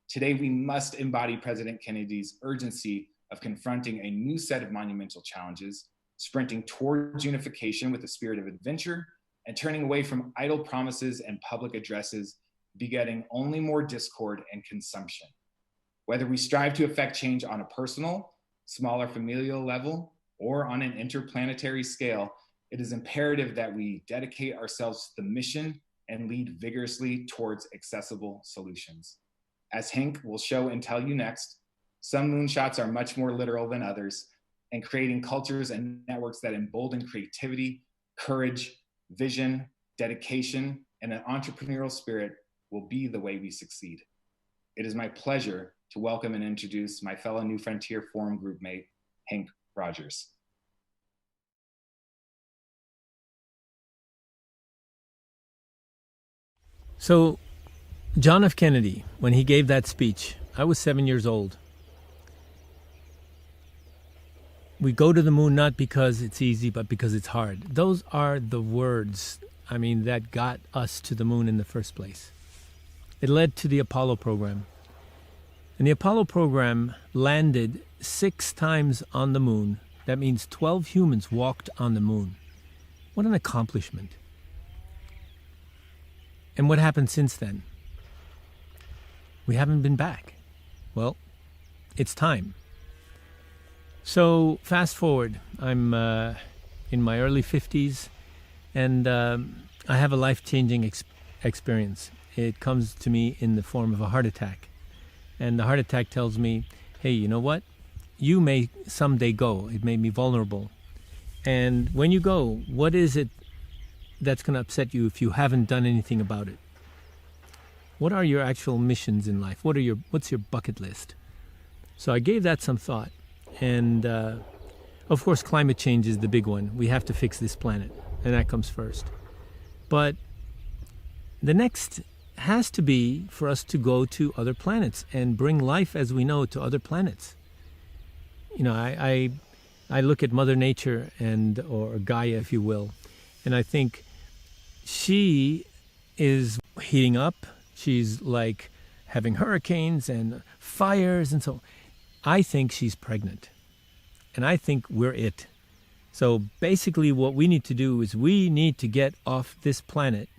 Today, we must embody President Kennedy's urgency of confronting a new set of monumental challenges, sprinting towards unification with a spirit of adventure, and turning away from idle promises and public addresses, begetting only more discord and consumption. Whether we strive to effect change on a personal, smaller familial level, or on an interplanetary scale, It is imperative that we dedicate ourselves to the mission and lead vigorously towards accessible solutions. As Henk will show and tell you next, some moonshots are much more literal than others, and creating cultures and networks that embolden creativity, courage, vision, dedication, and an entrepreneurial spirit will be the way we succeed. It is my pleasure to welcome and introduce my fellow New Frontier Forum group mate, Henk Rogers. So, John F. Kennedy, when he gave that speech, I was 7 years old. We go to the moon not because it's easy, but because it's hard. Those are the words, that got us to the moon in the first place. It led to the Apollo program. And the Apollo program landed 6 times on the moon. That means 12 humans walked on the moon. What an accomplishment. And what happened since then? We haven't been back. Well, it's time. So fast forward, I'm in my early 50s, and I have a life-changing experience. It comes to me in the form of a heart attack. And the heart attack tells me, hey, you know what? You may someday go. It made me vulnerable. And when you go, what is it that's going to upset you if you haven't done anything about it? What are your actual missions in life? What's your bucket list? So I gave that some thought. And of course, climate change is the big one. We have to fix this planet, and that comes first. But the next has to be for us to go to other planets and bring life as we know it to other planets. I look at Mother Nature or Gaia, if you will, and I think she is heating up. She's like having hurricanes and fires and so. I think she's pregnant, and I think we're it. So basically what we need to do is we need to get off this planet,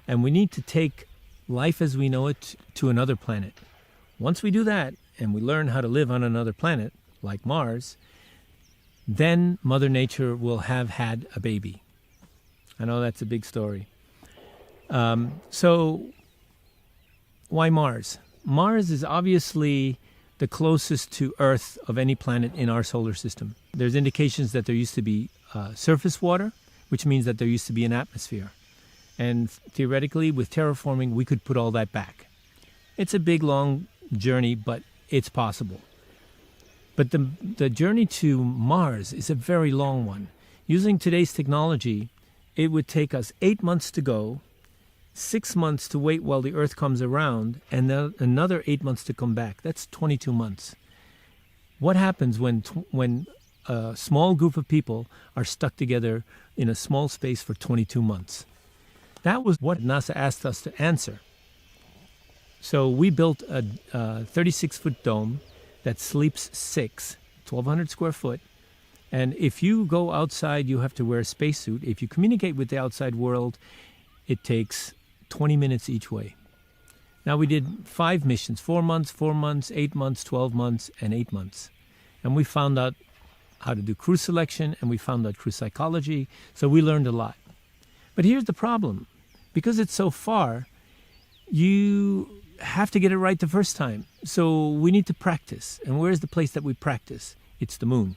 and we need to take life as we know it to another planet. Once we do that, and we learn how to live on another planet, like Mars, then Mother Nature will have had a baby. I know that's a big story. So why Mars? Mars is obviously the closest to Earth of any planet in our solar system. There's indications that there used to be surface water, which means that there used to be an atmosphere. And theoretically, with terraforming, we could put all that back. It's a big, long journey, but it's possible. But the journey to Mars is a very long one. Using today's technology, it would take us 8 months to go, 6 months to wait while the Earth comes around, and then another 8 months to come back. That's 22 months. What happens when a small group of people are stuck together in a small space for 22 months? That was what NASA asked us to answer. So we built a 36-foot dome that sleeps 6, 1,200 square foot. And if you go outside, you have to wear a spacesuit. If you communicate with the outside world, it takes 20 minutes each way. Now we did 5 missions, 4 months, 4 months, 8 months, 12 months, and 8 months. And we found out how to do crew selection, and we found out crew psychology. So we learned a lot. But here's the problem. Because it's so far, you have to get it right the first time. So we need to practice. And where's the place that we practice? It's the moon.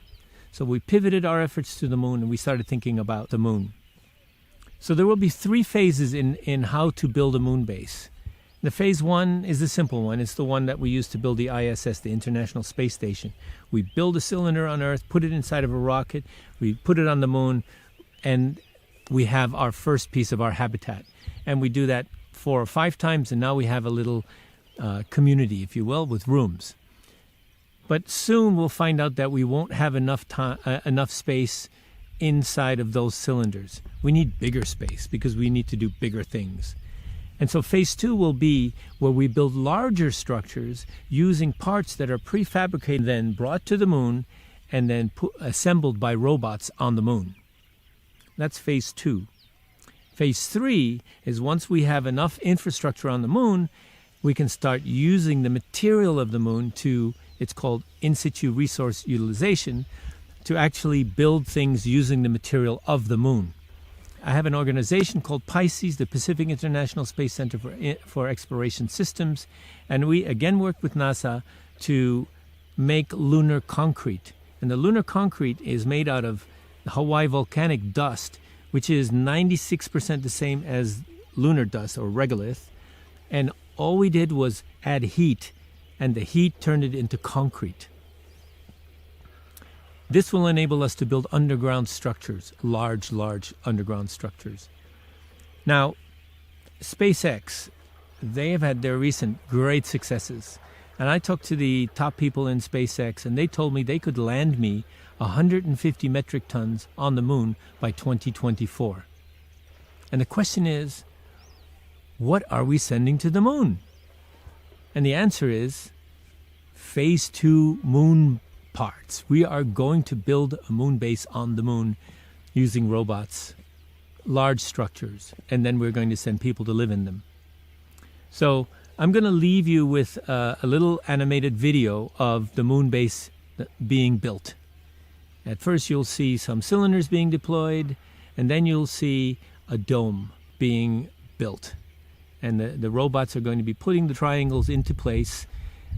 So we pivoted our efforts to the moon, and we started thinking about the moon. So there will be 3 phases in how to build a moon base. The phase 1 is the simple one. It's the one that we use to build the ISS, the International Space Station. We build a cylinder on Earth, put it inside of a rocket, we put it on the moon, and we have our first piece of our habitat. And we do that 4 or 5 times, and now we have a little community, if you will, with rooms. But soon we'll find out that we won't have enough space inside of those cylinders. We need bigger space because we need to do bigger things. And so phase 2 will be where we build larger structures using parts that are prefabricated, then brought to the moon, and then assembled by robots on the moon. That's phase 2. Phase 3 is once we have enough infrastructure on the moon, we can start using the material of the moon to, it's called in situ resource utilization, to actually build things using the material of the moon. I have an organization called Pisces, the Pacific International Space Center for Exploration Systems, and we again work with NASA to make lunar concrete. And the lunar concrete is made out of Hawaii volcanic dust, which is 96% the same as lunar dust or regolith. And all we did was add heat, and the heat turned it into concrete. This will enable us to build underground structures, large underground structures. Now, SpaceX, they have had their recent great successes. And I talked to the top people in SpaceX, and they told me they could land me 150 metric tons on the moon by 2024. And the question is, what are we sending to the moon? And the answer is phase 2 moon parts. We are going to build a moon base on the moon using robots, large structures, and then we're going to send people to live in them. So I'm going to leave you with a little animated video of the moon base being built. At first you'll see some cylinders being deployed, and then you'll see a dome being built. And the robots are going to be putting the triangles into place.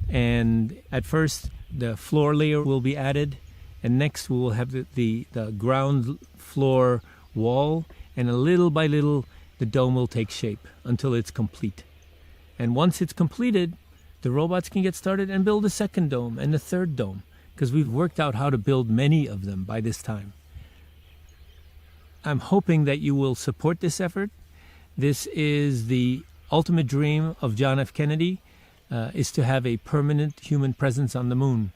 And at first, the floor layer will be added, and next we will have the ground floor wall, and little by little the dome will take shape until it's complete. And once it's completed, the robots can get started and build a second dome and a third dome, because we've worked out how to build many of them by this time. I'm hoping that you will support this effort. This is the ultimate dream of John F. Kennedy, is to have a permanent human presence on the moon.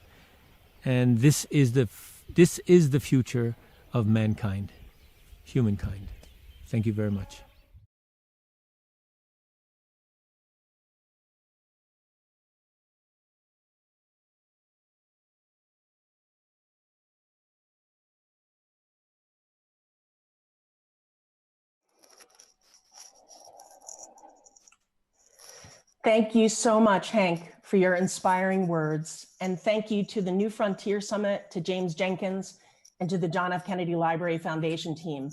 And this is the future of mankind, humankind. Thank you very much. Thank you so much, Henk, for your inspiring words. And thank you to the New Frontier Summit, to James Jenkins, and to the John F. Kennedy Library Foundation team.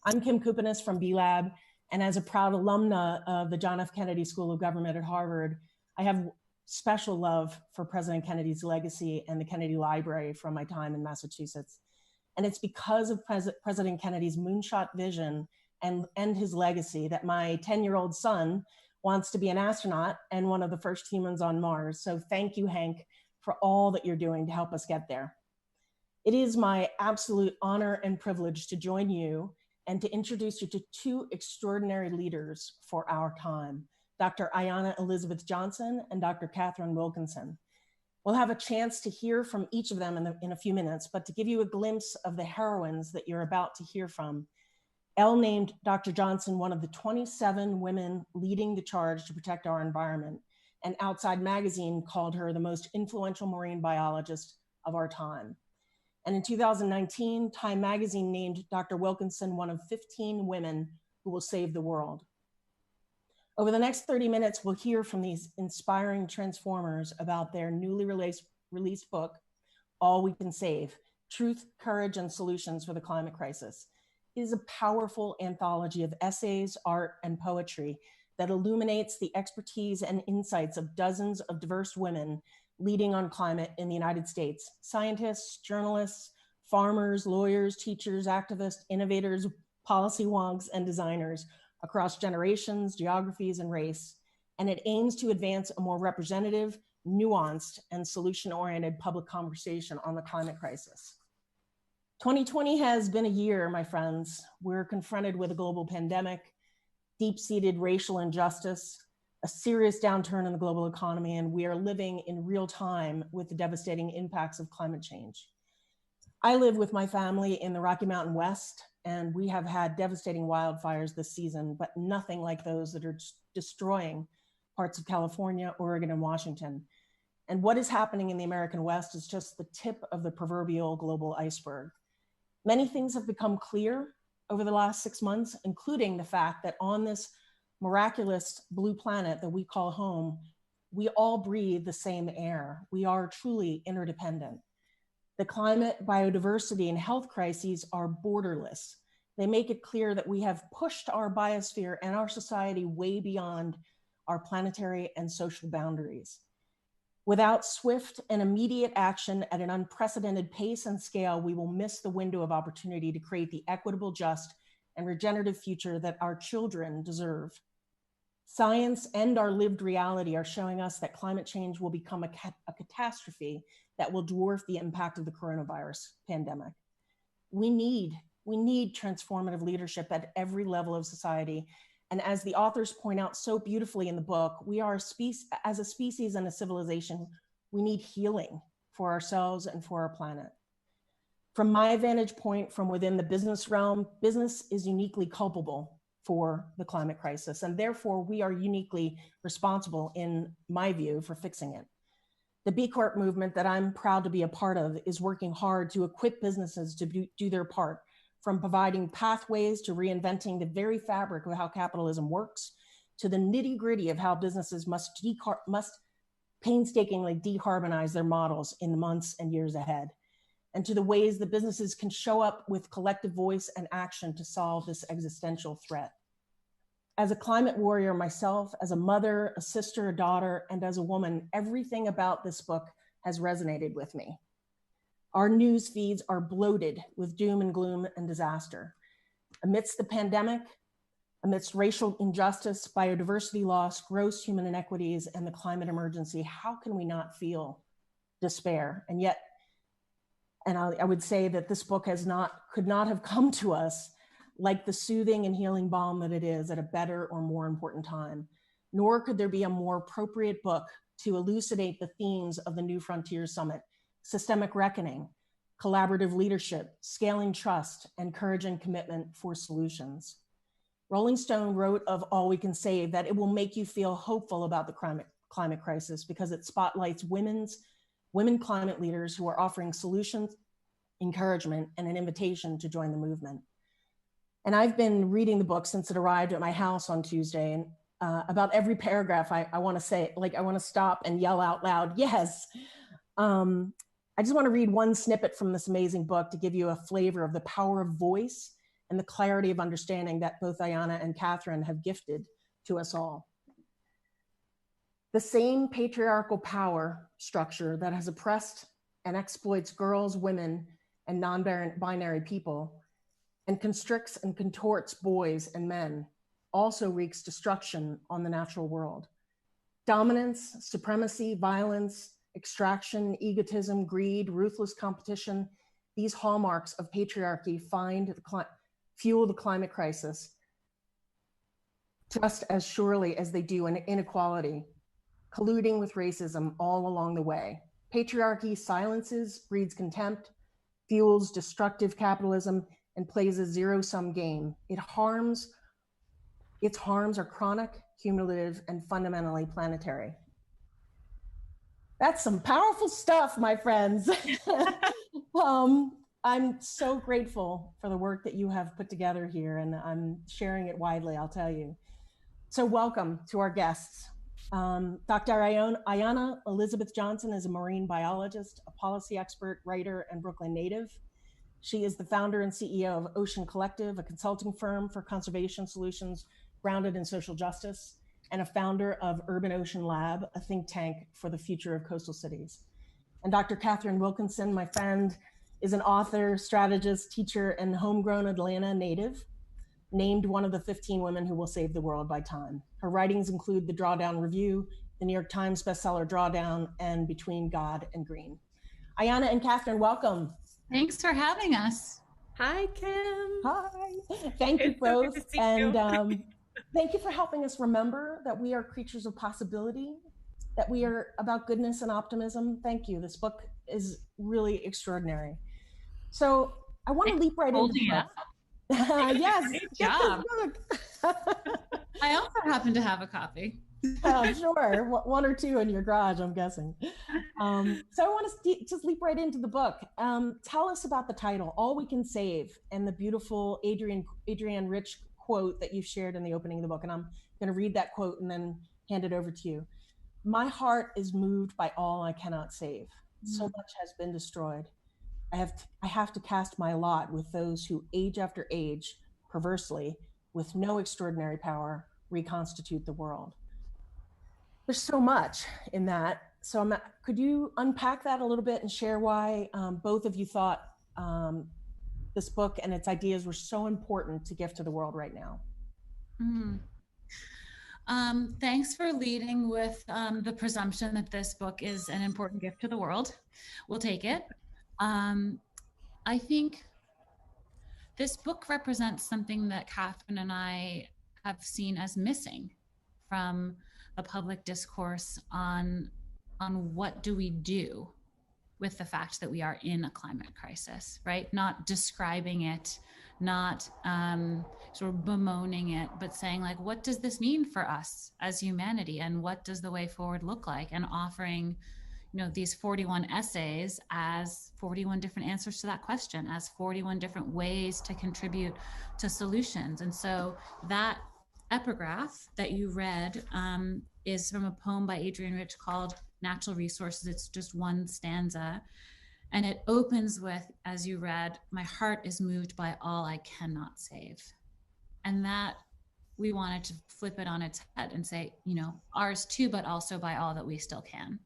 I'm Kim Kupinis from B-Lab, and as a proud alumna of the John F. Kennedy School of Government at Harvard, I have special love for President Kennedy's legacy and the Kennedy Library from my time in Massachusetts. And it's because of President Kennedy's moonshot vision and his legacy that my 10-year-old son wants to be an astronaut and one of the first humans on Mars. So thank you, Henk, for all that you're doing to help us get there. It is my absolute honor and privilege to join you and to introduce you to two extraordinary leaders for our time, Dr. Ayanna Elizabeth Johnson and Dr. Catherine Wilkinson. We'll have a chance to hear from each of them in a few minutes, but to give you a glimpse of the heroines that you're about to hear from, Elle named Dr. Johnson one of the 27 women leading the charge to protect our environment, and Outside Magazine called her the most influential marine biologist of our time. And in 2019, Time Magazine named Dr. Wilkinson one of 15 women who will save the world. Over the next 30 minutes, we'll hear from these inspiring transformers about their newly released book, All We Can Save: Truth, Courage, and Solutions for the Climate Crisis. It is a powerful anthology of essays, art, and poetry that illuminates the expertise and insights of dozens of diverse women leading on climate in the United States. Scientists, journalists, farmers, lawyers, teachers, activists, innovators, policy wonks, and designers across generations, geographies, and race. And it aims to advance a more representative, nuanced, and solution-oriented public conversation on the climate crisis. 2020 has been a year, my friends. We're confronted with a global pandemic, deep-seated racial injustice, a serious downturn in the global economy, and we are living in real time with the devastating impacts of climate change. I live with my family in the Rocky Mountain West, and we have had devastating wildfires this season, but nothing like those that are destroying parts of California, Oregon, and Washington. And what is happening in the American West is just the tip of the proverbial global iceberg. Many things have become clear over the last 6 months, including the fact that on this miraculous blue planet that we call home, we all breathe the same air. We are truly interdependent. The climate, biodiversity, and health crises are borderless. They make it clear that we have pushed our biosphere and our society way beyond our planetary and social boundaries. Without swift and immediate action at an unprecedented pace and scale, we will miss the window of opportunity to create the equitable, just, and regenerative future that our children deserve. Science and our lived reality are showing us that climate change will become a catastrophe that will dwarf the impact of the coronavirus pandemic. We need transformative leadership at every level of society. And as the authors point out so beautifully in the book, we are as a species and a civilization, we need healing for ourselves and for our planet. From my vantage point from within the business realm, business is uniquely culpable for the climate crisis, and therefore we are uniquely responsible, in my view, for fixing it. The B Corp movement that I'm proud to be a part of is working hard to equip businesses to do their part, from providing pathways to reinventing the very fabric of how capitalism works, to the nitty-gritty of how businesses must painstakingly decarbonize their models in the months and years ahead, and to the ways that businesses can show up with collective voice and action to solve this existential threat. As a climate warrior myself, as a mother, a sister, a daughter, and as a woman, everything about this book has resonated with me. Our news feeds are bloated with doom and gloom and disaster. Amidst the pandemic, amidst racial injustice, biodiversity loss, gross human inequities, and the climate emergency, how can we not feel despair? And yet, I would say that this book could not have come to us like the soothing and healing balm that it is at a better or more important time. Nor could there be a more appropriate book to elucidate the themes of the New Frontiers Summit: systemic reckoning, collaborative leadership, scaling trust, and courage and commitment for solutions. Rolling Stone wrote of All We Can Save that it will make you feel hopeful about the climate crisis because it spotlights women climate leaders who are offering solutions, encouragement, and an invitation to join the movement. And I've been reading the book since it arrived at my house on Tuesday, and about every paragraph I want to say, like, I want to stop and yell out loud, yes. I just want to read one snippet from this amazing book to give you a flavor of the power of voice and the clarity of understanding that both Ayanna and Catherine have gifted to us all. The same patriarchal power structure that has oppressed and exploits girls, women, and non-binary people, and constricts and contorts boys and men, also wreaks destruction on the natural world. Dominance, supremacy, violence, extraction, egotism, greed, ruthless competition, these hallmarks of patriarchy fuel the climate crisis just as surely as they do in inequality, colluding with racism all along the way. Patriarchy silences, breeds contempt, fuels destructive capitalism, and plays a zero-sum game. Its harms are chronic, cumulative, and fundamentally planetary. That's some powerful stuff, my friends. I'm so grateful for the work that you have put together here, and I'm sharing it widely, I'll tell you. So welcome to our guests. Dr. Ayanna Elizabeth Johnson is a marine biologist, a policy expert, writer, and Brooklyn native. She is the founder and CEO of Ocean Collective, a consulting firm for conservation solutions grounded in social justice, and a founder of Urban Ocean Lab, a think tank for the future of coastal cities. And Dr. Catherine Wilkinson, my friend, is an author, strategist, teacher, and homegrown Atlanta native, named one of the 15 women who will save the world by Time. Her writings include The Drawdown Review, the New York Times bestseller Drawdown, and Between God and Green. Ayanna and Catherine, welcome. Thanks for having us. Hi, Kim. Hi. Thank you both. And thank you for helping us remember that we are creatures of possibility, that we are about goodness and optimism. Thank you. This book is really extraordinary. So I want to leap right into the book. Yes. Great job. I also happen to have a copy. Sure, one or two in your garage, I'm guessing. So I want to just leap right into the book. Tell us about the title, All We Can Save, and the beautiful Adrienne Rich quote that you shared in the opening of the book. And I'm going to read that quote and then hand it over to you. My heart is moved by all I cannot save. So much has been destroyed. I have to cast my lot with those who age after age perversely, with no extraordinary power, reconstitute the world. There's so much in that. So could you unpack that a little bit and share why both of you thought this book and its ideas were so important to give to the world right now? Thanks for leading with the presumption that this book is an important gift to the world. We'll take it. I think this book represents something that Catherine and I have seen as missing from the public discourse on what do we do with the fact that we are in a climate crisis, right? Not describing it, not sort of bemoaning it, but saying like, what does this mean for us as humanity, and what does the way forward look like? And offering, these 41 essays as 41 different answers to that question, as 41 different ways to contribute to solutions. And so that epigraph that you read is from a poem by Adrienne Rich called Natural Resources. It's just one stanza. And it opens with, as you read, my heart is moved by all I cannot save. And that we wanted to flip it on its head and say, ours too, but also by all that we still can.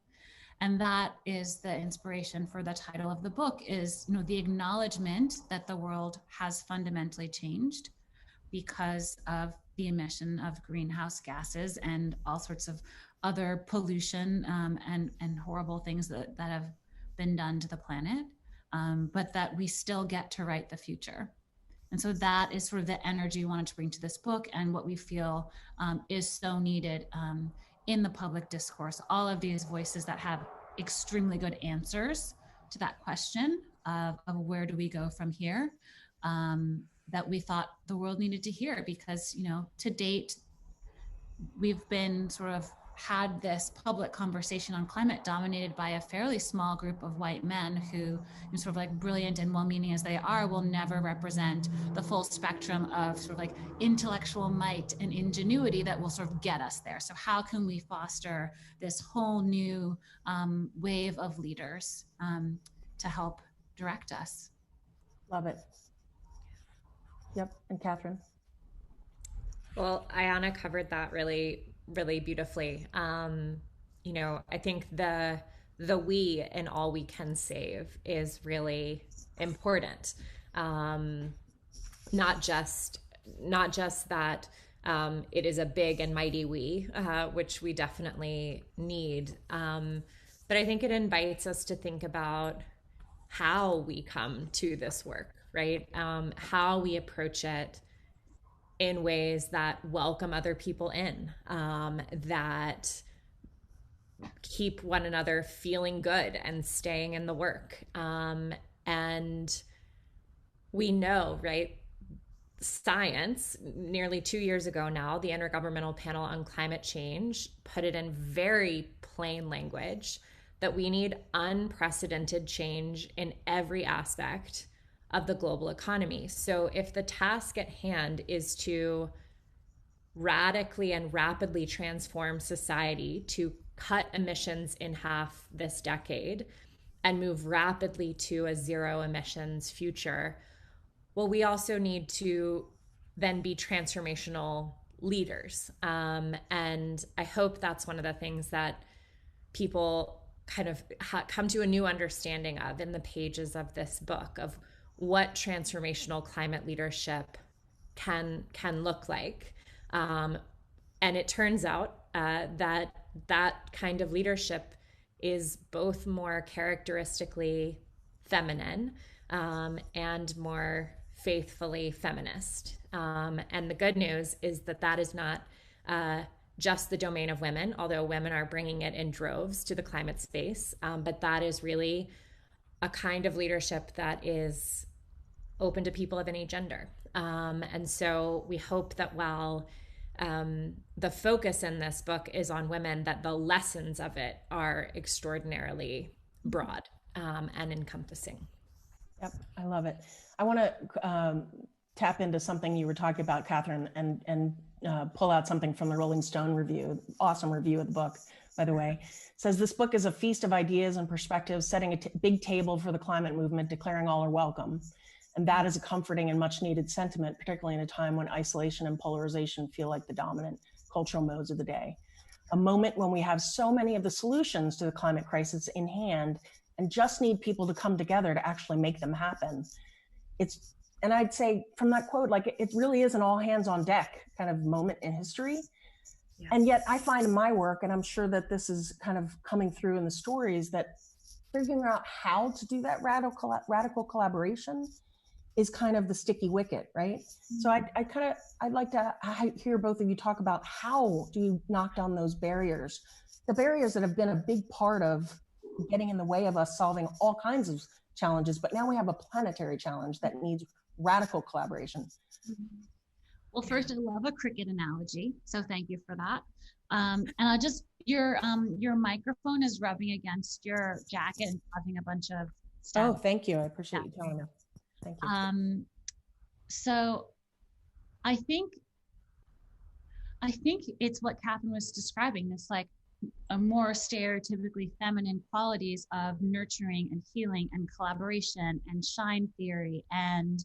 And that is the inspiration for the title of the book is, the acknowledgement that the world has fundamentally changed because of the emission of greenhouse gases and all sorts of other pollution and horrible things that have been done to the planet, but that we still get to write the future. And so that is sort of the energy we wanted to bring to this book, and what we feel is so needed in the public discourse. All of these voices that have extremely good answers to that question of where do we go from here, that we thought the world needed to hear, because, to date, we've been sort of had this public conversation on climate dominated by a fairly small group of white men who, sort of like brilliant and well-meaning as they are, will never represent the full spectrum of sort of like intellectual might and ingenuity that will sort of get us there. So how can we foster this whole new wave of leaders to help direct us? Love it. Yep, and Catherine? Well, Ayana covered that really beautifully. I think the we and all we can save is really important. Not just that it is a big and mighty we, which we definitely need. But I think it invites us to think about how we come to this work, right? How we approach it in ways that welcome other people in, that keep one another feeling good and staying in the work. And we know, right, science, nearly 2 years ago now, the Intergovernmental Panel on Climate Change put it in very plain language that we need unprecedented change in every aspect of the global economy. So if the task at hand is to radically and rapidly transform society to cut emissions in half this decade and move rapidly to a zero emissions future, well, we also need to then be transformational leaders. And I hope that's one of the things that people kind of come to a new understanding of in the pages of this book, of what transformational climate leadership can look like. And it turns out that kind of leadership is both more characteristically feminine and more faithfully feminist. And the good news is that is not just the domain of women, although women are bringing it in droves to the climate space, but that is really a kind of leadership that is open to people of any gender. And so we hope that while the focus in this book is on women, that the lessons of it are extraordinarily broad and encompassing. Yep, I love it. I want to tap into something you were talking about, Catherine, and pull out something from the Rolling Stone review. Awesome review of the book, by the way. It says, this book is a feast of ideas and perspectives, setting a big table for the climate movement, declaring all are welcome. And that is a comforting and much needed sentiment, particularly in a time when isolation and polarization feel like the dominant cultural modes of the day. A moment when we have so many of the solutions to the climate crisis in hand and just need people to come together to actually make them happen. And I'd say from that quote, like it really is an all hands on deck kind of moment in history. Yeah. And yet I find in my work, and I'm sure that this is kind of coming through in the stories, that figuring out how to do that radical collaboration is kind of the sticky wicket, right? Mm-hmm. So I'd like to hear both of you talk about how do you knock down those barriers, the barriers that have been a big part of getting in the way of us solving all kinds of challenges, but now we have a planetary challenge that needs radical collaboration. Well, first, I love a cricket analogy, so thank you for that. And I just, your microphone is rubbing against your jacket and causing a bunch of stuff. Oh, thank you. I appreciate you telling me. Thank you. So I think it's what Catherine was describing, this like a more stereotypically feminine qualities of nurturing and healing and collaboration and shine theory and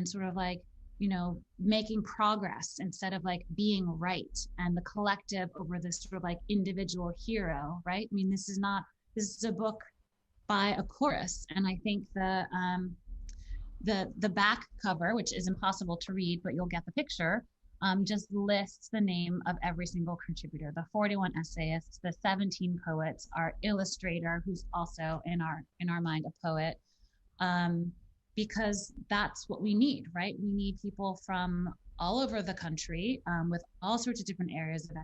sort of like, you know, making progress instead of like being right, and the collective over this sort of like individual hero, right? I mean, this is a book by a chorus, and I think the back cover, which is impossible to read, but you'll get the picture, just lists the name of every single contributor, the 41 essayists, the 17 poets, our illustrator, who's also in our mind a poet, because that's what we need, right? We need people from all over the country with all sorts of different areas of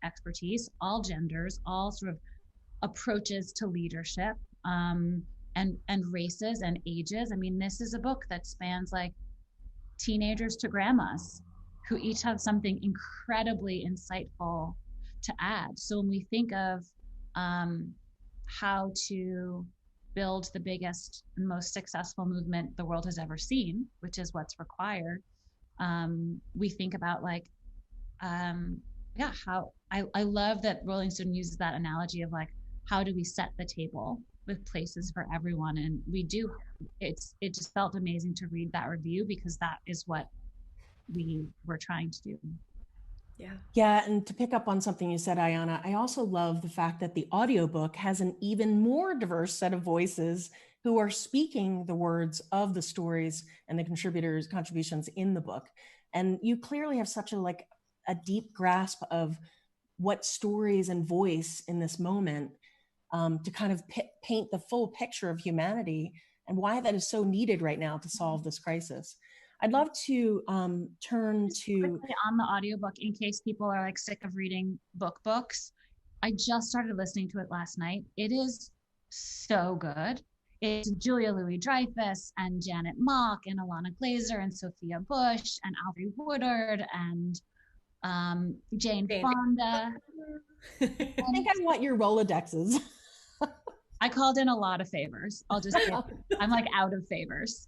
expertise, all genders, all sort of approaches to leadership, and races and ages. I mean, this is a book that spans like teenagers to grandmas who each have something incredibly insightful to add. So when we think of how to build the biggest and most successful movement the world has ever seen, which is what's required, we think about like, how I love that Rolling Stone uses that analogy of like, how do we set the table with places for everyone? And we do. It just felt amazing to read that review, because that is what we were trying to do. Yeah, and to pick up on something you said, Ayana, I also love the fact that the audiobook has an even more diverse set of voices who are speaking the words of the stories and the contributions in the book. And you clearly have such a deep grasp of what stories and voice in this moment to kind of paint the full picture of humanity and why that is so needed right now to solve this crisis. I'd love to turn to on the audiobook, in case people are like sick of reading books. I just started listening to it last night. It is so good. It's Julia Louis-Dreyfus and Janet Mock and Alana Glazer and Sophia Bush and Alfre Woodard and Jane Fonda. I think I want your Rolodexes. I called in a lot of favors. I'll just say I'm like out of favors.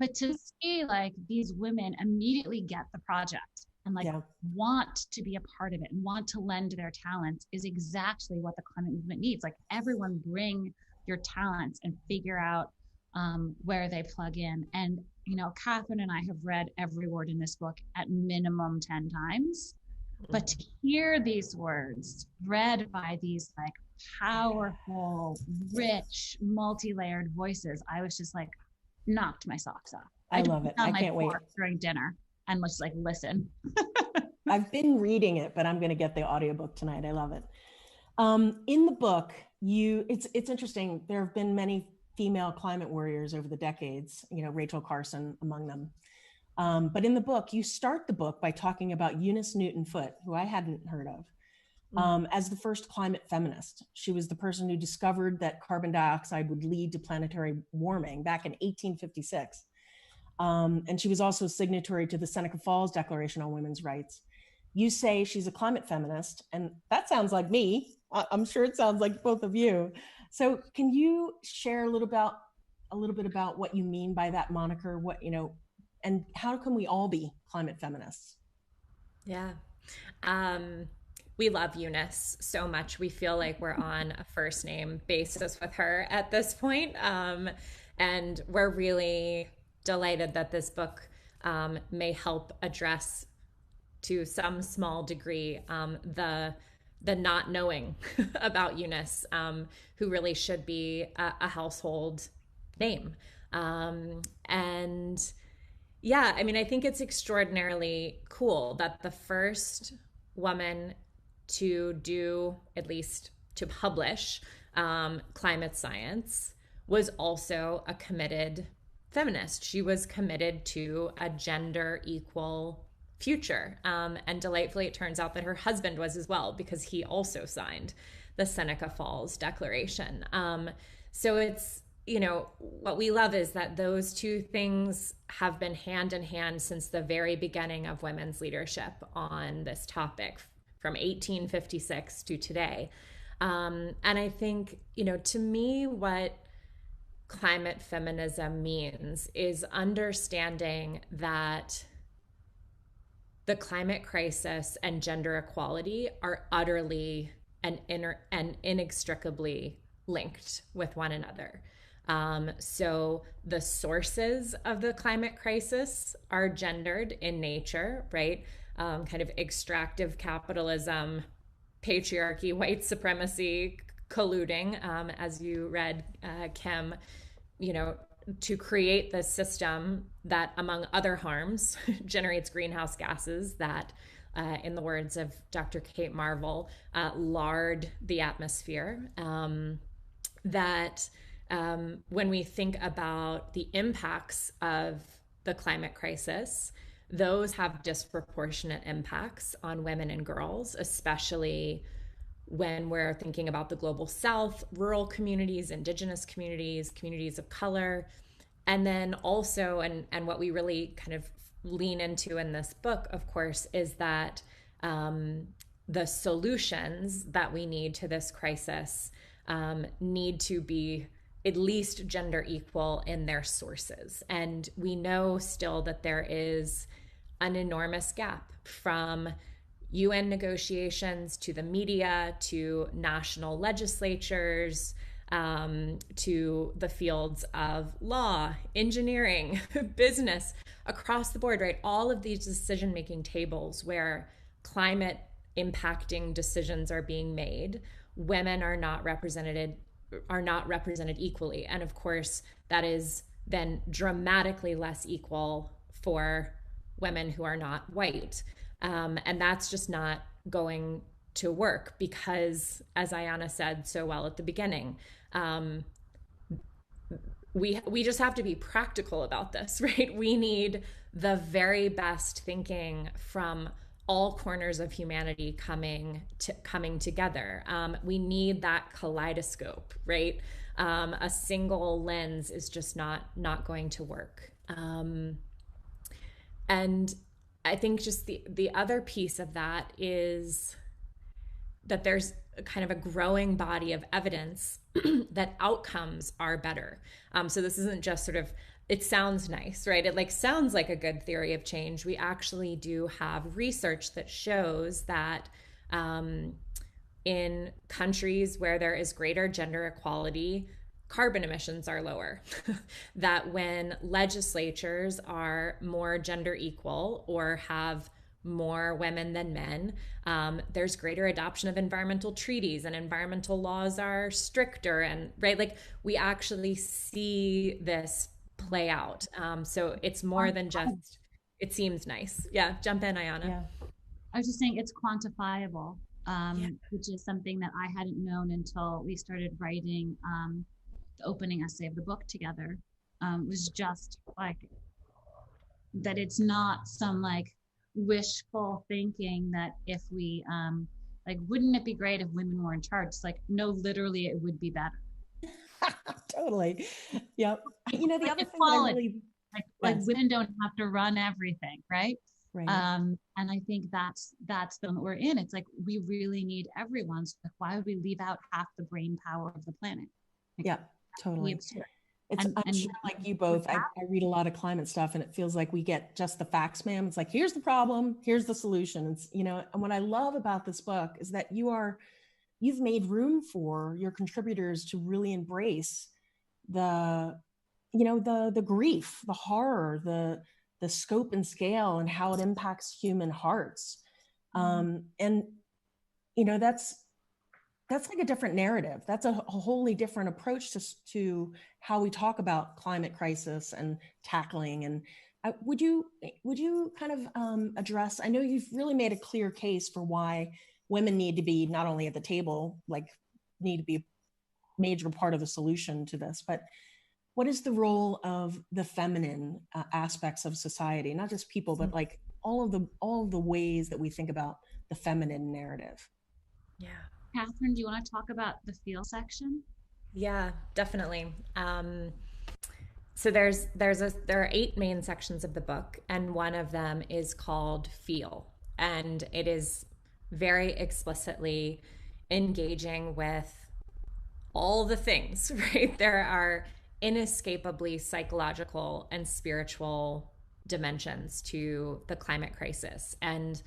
But to see like these women immediately get the project and like want to be a part of it and want to lend their talents is exactly what the climate movement needs. Like everyone bring your talents and figure out where they plug in. And, you know, Catherine and I have read every word in this book at minimum 10 times, but to hear these words read by these like powerful, rich, multi-layered voices, I was just like, knocked my socks off. I love it. I can't wait during dinner and just like listen. I've been reading it, but I'm going to get the audiobook tonight. I love it. In the book, it's interesting. There have been many female climate warriors over the decades, you know, Rachel Carson among them. But in the book, you start the book by talking about Eunice Newton Foote, who I hadn't heard of, as the first climate feminist. She was the person who discovered that carbon dioxide would lead to planetary warming back in 1856. And she was also a signatory to the Seneca Falls Declaration on Women's Rights. You say she's a climate feminist, and that sounds like me. I'm sure it sounds like both of you. So can you share a little bit about what you mean by that moniker, what, you know, and how can we all be climate feminists? Yeah. We love Eunice so much. We feel like we're on a first name basis with her at this point. And we're really delighted that this book may help address to some small degree the not knowing about Eunice, who really should be a household name. And yeah, I mean, I think it's extraordinarily cool that the first woman to do, at least to publish, climate science was also a committed feminist. She was committed to a gender equal future. And delightfully, it turns out that her husband was as well, because he also signed the Seneca Falls Declaration. So it's, you know, what we love is that those two things have been hand in hand since the very beginning of women's leadership on this topic, from 1856 to today. And I think, you know, to me, what climate feminism means is understanding that the climate crisis and gender equality are utterly and inextricably linked with one another. So the sources of the climate crisis are gendered in nature, right? Kind of extractive capitalism, patriarchy, white supremacy colluding, as you read, Kim, you know, to create the system that, among other harms, generates greenhouse gases that, in the words of Dr. Kate Marvel, lard the atmosphere. That when we think about the impacts of the climate crisis, those have disproportionate impacts on women and girls, especially when we're thinking about the global South, rural communities, indigenous communities, communities of color. And then also, and what we really kind of lean into in this book, of course, is that the solutions that we need to this crisis need to be at least gender equal in their sources. And we know still that there is an enormous gap from UN negotiations to the media, to national legislatures, to the fields of law, engineering, business, across the board, right? All of these decision-making tables where climate impacting decisions are being made, women are not represented equally. And of course, that is then dramatically less equal for women who are not white. And that's just not going to work because, as Ayana said so well at the beginning, we just have to be practical about this, right? We need the very best thinking from all corners of humanity coming together. We need that kaleidoscope, right? A single lens is just not going to work. And I think just the other piece of that is that there's kind of a growing body of evidence that outcomes are better. So this isn't just sort of, it sounds nice, right? It like sounds like a good theory of change. We actually do have research that shows that in countries where there is greater gender equality, carbon emissions are lower. That when legislatures are more gender equal or have more women than men, there's greater adoption of environmental treaties and environmental laws are stricter, and right, like we actually see this play out. So it's more than just, it seems nice. Yeah, jump in, Ayana. Yeah. I was just saying it's quantifiable, which is something that I hadn't known until we started writing the opening essay of the book together. Was just like that it's not some like wishful thinking that if we like, wouldn't it be great if women were in charge? It's like, no, literally it would be better. Totally. Yep. You know, the like other thing that I really, like women don't have to run everything, right? Right. And I think that's the one we're in. It's like we really need everyone. So like, why would we leave out half the brain power of the planet? Like, yeah, totally. It's, I'm sure like you both, I read a lot of climate stuff and it feels like we get just the facts, ma'am. It's like, here's the problem, here's the solution. It's, you know, and what I love about this book is that you've made room for your contributors to really embrace the you know, the grief, the horror, the scope and scale, and how it impacts human hearts. And you know, that's like a different narrative. That's a wholly different approach to how we talk about climate crisis and tackling. And would you kind of address, I know you've really made a clear case for why women need to be not only at the table, like need to be a major part of the solution to this, but what is the role of the feminine aspects of society, not just people, but like all of the ways that we think about the feminine narrative? Yeah. Catherine, do you want to talk about the feel section? Yeah, definitely. So there are 8 main sections of the book, and one of them is called Feel, and it is very explicitly engaging with all the things, right? There are inescapably psychological and spiritual dimensions to the climate crisis, and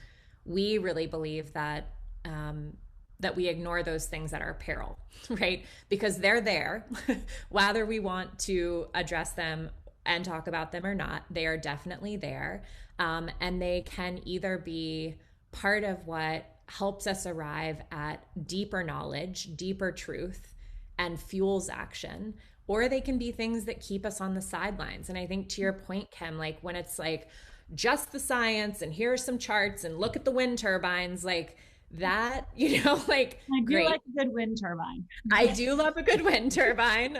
we really believe that that we ignore those things at our peril, right? Because they're there, whether we want to address them and talk about them or not, they are definitely there. And they can either be part of what helps us arrive at deeper knowledge, deeper truth, and fuels action, or they can be things that keep us on the sidelines. And I think to your point, Kim, like when it's like just the science and here are some charts and look at the wind turbines, like that, you know, like I do great. like a good wind turbine. I do love a good wind turbine.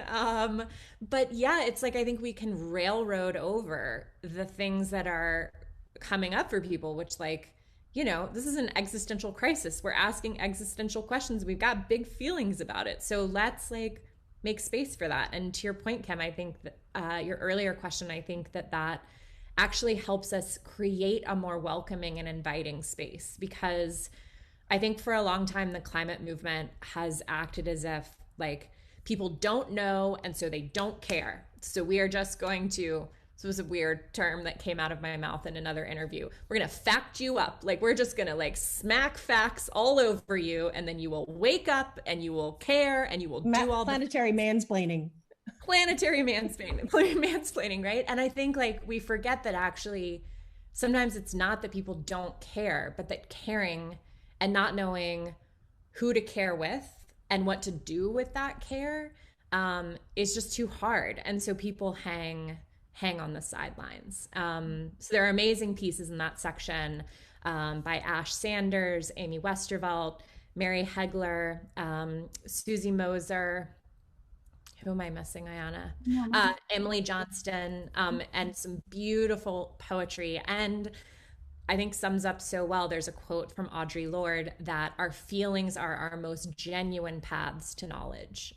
But yeah, it's like I think we can railroad over the things that are coming up for people, which, like, you know, this is an existential crisis. We're asking existential questions. We've got big feelings about it. So let's like make space for that. And to your point, Kim, I think that your earlier question, I think that actually helps us create a more welcoming and inviting space, because I think for a long time, the climate movement has acted as if like people don't know, and so they don't care. So we are just going to, this was a weird term that came out of my mouth in another interview, we're going to fact you up. Like we're just going to like smack facts all over you, and then you will wake up and you will care and you will do all planetary mansplaining. Planetary mansplaining, right? And I think like we forget that actually sometimes it's not that people don't care, but that caring and not knowing who to care with and what to do with that care is just too hard. And so people hang on the sidelines. So there are amazing pieces in that section by Ash Sanders, Amy Westervelt, Mary Hegler, Susie Moser, who am I missing, Ayana? Emily Johnston, and some beautiful poetry. And I think sums up so well. There's a quote from Audre Lorde that our feelings are our most genuine paths to knowledge.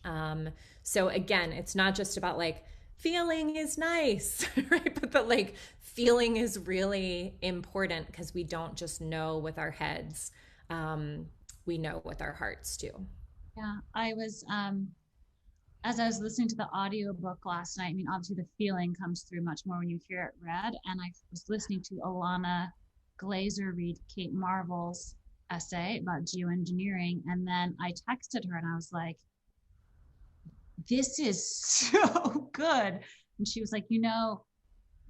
So again, it's not just about like feeling is nice, right? But that like feeling is really important, because we don't just know with our heads, we know with our hearts too. Yeah, I was, as I was listening to the audiobook last night, I mean, obviously the feeling comes through much more when you hear it read. And I was listening to Alana Glazer read Kate Marvel's essay about geoengineering, and then I texted her and I was like, this is so good. And she was like, you know,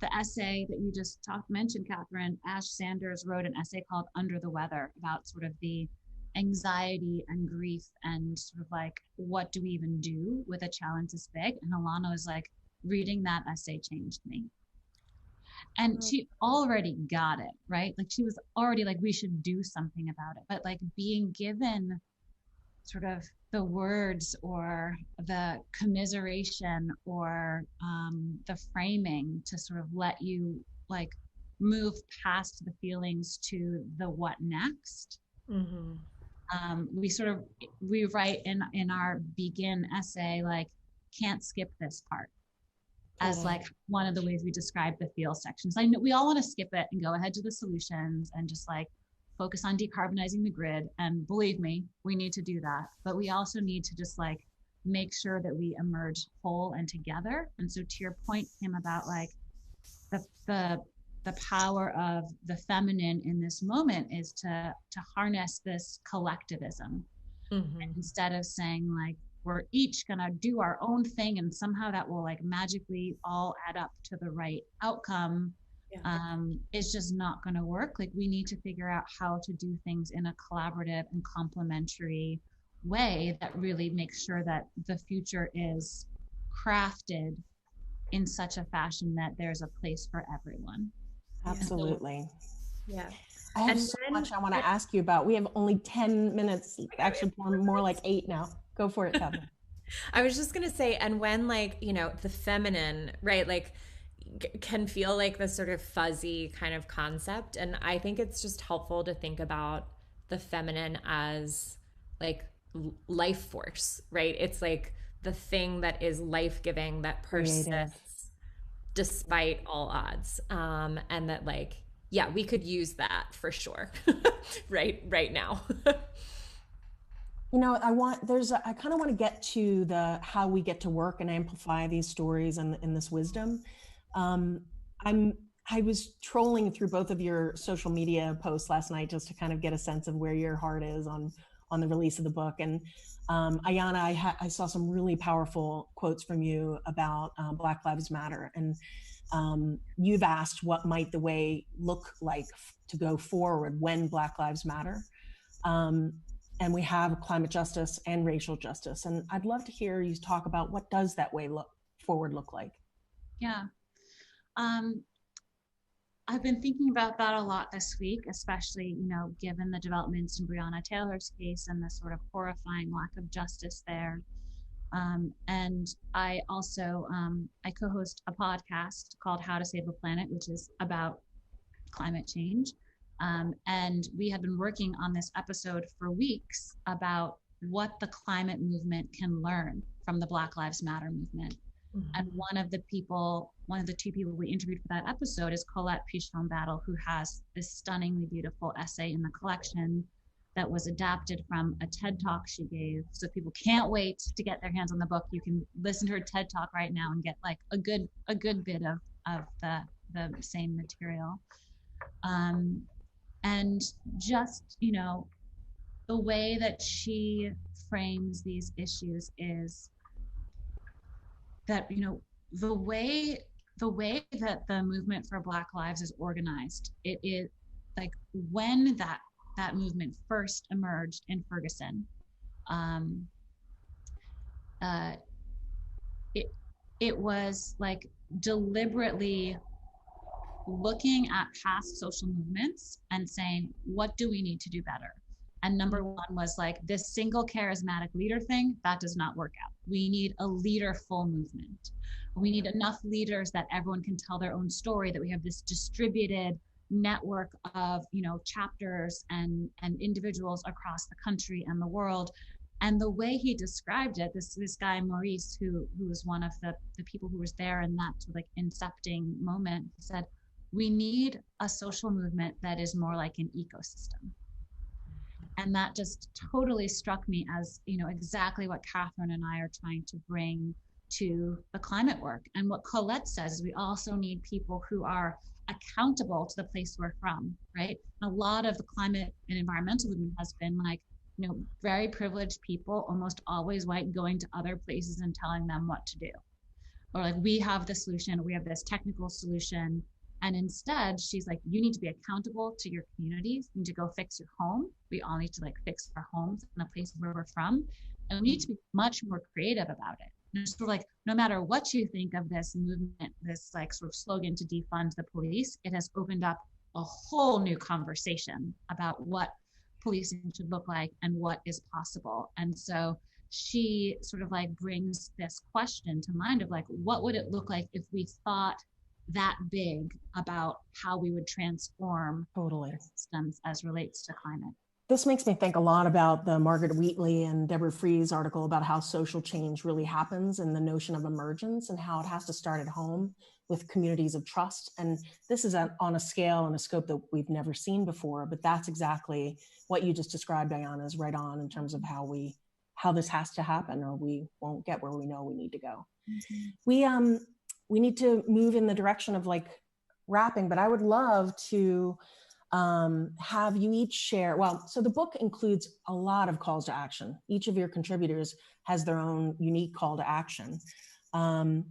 the essay that you just mentioned, Catherine, Ash Sanders wrote an essay called Under the Weather about sort of the anxiety and grief and sort of like, what do we even do with a challenge this big? And Alana was like, reading that essay changed me. And she already got it, right? Like she was already like, we should do something about it. But like being given sort of the words or the commiseration or the framing to sort of let you like move past the feelings to the what next. Mm-hmm. We write in our begin essay, like, can't skip this part, as like one of the ways we describe the feel sections. I know we all want to skip it and go ahead to the solutions and just like focus on decarbonizing the grid. And believe me, we need to do that. But we also need to just like make sure that we emerge whole and together. And so to your point, Kim, about like the power of the feminine in this moment is to harness this collectivism. Mm-hmm. Instead of saying like, we're each gonna do our own thing and somehow that will like magically all add up to the right outcome, is just not gonna work. Like we need to figure out how to do things in a collaborative and complementary way that really makes sure that the future is crafted in such a fashion that there's a place for everyone. Absolutely. Yeah. I have so much I want to ask you about. We have only 10 minutes, actually more like 8 now. Go for it, Catherine. I was just going to say, and when like, you know, the feminine, right, like can feel like this sort of fuzzy kind of concept. And I think it's just helpful to think about the feminine as like life force, right? It's like the thing that is life-giving, that persists despite all odds. And that like, yeah, we could use that for sure, right now. You know, I kind of want to get to how we get to work and amplify these stories and this wisdom. I was trolling through both of your social media posts last night just to kind of get a sense of where your heart is on the release of the book. And Ayanna, I saw some really powerful quotes from you about Black Lives Matter. And you've asked what might the way look like to go forward when Black Lives Matter. And we have climate justice and racial justice. And I'd love to hear you talk about what does that way forward look like? Yeah. I've been thinking about that a lot this week, especially, you know, given the developments in Breonna Taylor's case and the sort of horrifying lack of justice there. And I also, I co-host a podcast called How to Save the Planet, which is about climate change. And we have been working on this episode for weeks about what the climate movement can learn from the Black Lives Matter movement. Mm-hmm. And one of the two people we interviewed for that episode is Colette Pichon Battle, who has this stunningly beautiful essay in the collection that was adapted from a TED Talk she gave. So if people can't wait to get their hands on the book, you can listen to her TED Talk right now and get like a good bit of the same material. And just, you know, the way that she frames these issues is that, you know, the way that the movement for Black Lives is organized, it is like when that movement first emerged in Ferguson, it was like deliberately looking at past social movements and saying, what do we need to do better? And number one was like this single charismatic leader thing, that does not work out. We need a leaderful movement. We need enough leaders that everyone can tell their own story, that we have this distributed network of, you know, chapters and individuals across the country and the world. And the way he described it, this guy Maurice, who was one of the people who was there in that sort of like incepting moment, he said, we need a social movement that is more like an ecosystem. And that just totally struck me as, you know, exactly what Catherine and I are trying to bring to the climate work. And what Colette says is we also need people who are accountable to the place we're from, right? A lot of the climate and environmental movement has been like, you know, very privileged people, almost always white, going to other places and telling them what to do. Or like, we have the solution, we have this technical solution. And instead, she's like, you need to be accountable to your communities. You need to go fix your home. We all need to like fix our homes in the places where we're from. And we need to be much more creative about it. And it's sort of like, no matter what you think of this movement, this like sort of slogan to defund the police, it has opened up a whole new conversation about what policing should look like and what is possible. And so she sort of like brings this question to mind of like, what would it look like if we thought that big about how we would transform systems as relates to climate? This makes me think a lot about the Margaret Wheatley and Deborah Free's article about how social change really happens and the notion of emergence and how it has to start at home with communities of trust. And this is on a scale and a scope that we've never seen before, but that's exactly what you just described, Ayanna, is right on in terms of how this has to happen, or we won't get where we know we need to go. Mm-hmm. We need to move in the direction of like wrapping, but I would love to have you each share, well, so the book includes a lot of calls to action. Each of your contributors has their own unique call to action. And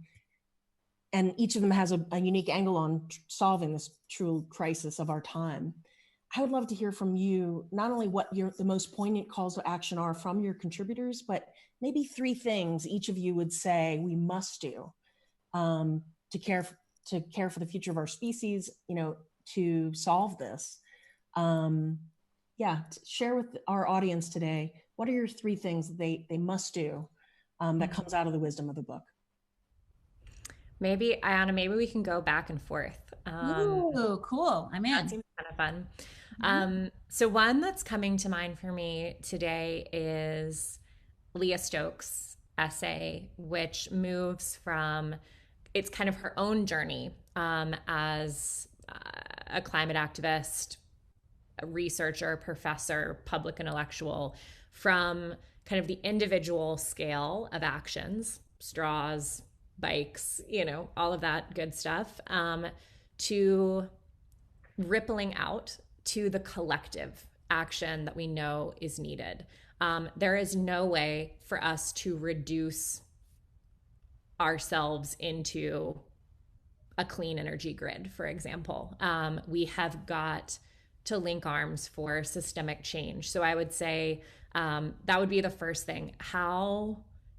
each of them has a unique angle on solving this true crisis of our time. I would love to hear from you, not only what the most poignant calls to action are from your contributors, but maybe 3 things each of you would say we must do to care for the future of our species, to solve this. Share with our audience today, what are your 3 things they must do that comes out of the wisdom of the book? Maybe, Ayana, maybe we can go back and forth. Ooh, cool. I'm in. That seems kind of fun. So one that's coming to mind for me today is Leah Stokes' essay, which moves from, it's kind of her own journey as a climate activist, a researcher, professor, public intellectual, from kind of the individual scale of actions, straws, bikes, all of that good stuff, to rippling out to the collective action that we know is needed. There is no way for us to reduce ourselves into a clean energy grid, for example. We have got to link arms for systemic change. So I would say that would be the first thing.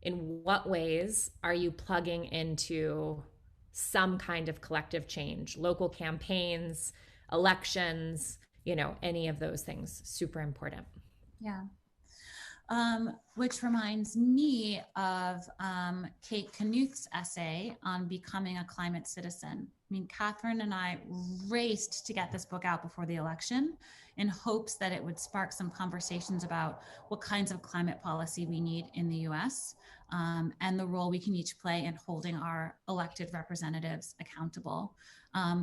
In what ways are you plugging into some kind of collective change? Local campaigns, elections, any of those things, super important. Yeah. Which reminds me of Kate Knuth's essay on becoming a climate citizen. I mean, Catherine and I raced to get this book out before the election in hopes that it would spark some conversations about what kinds of climate policy we need in the US, and the role we can each play in holding our elected representatives accountable.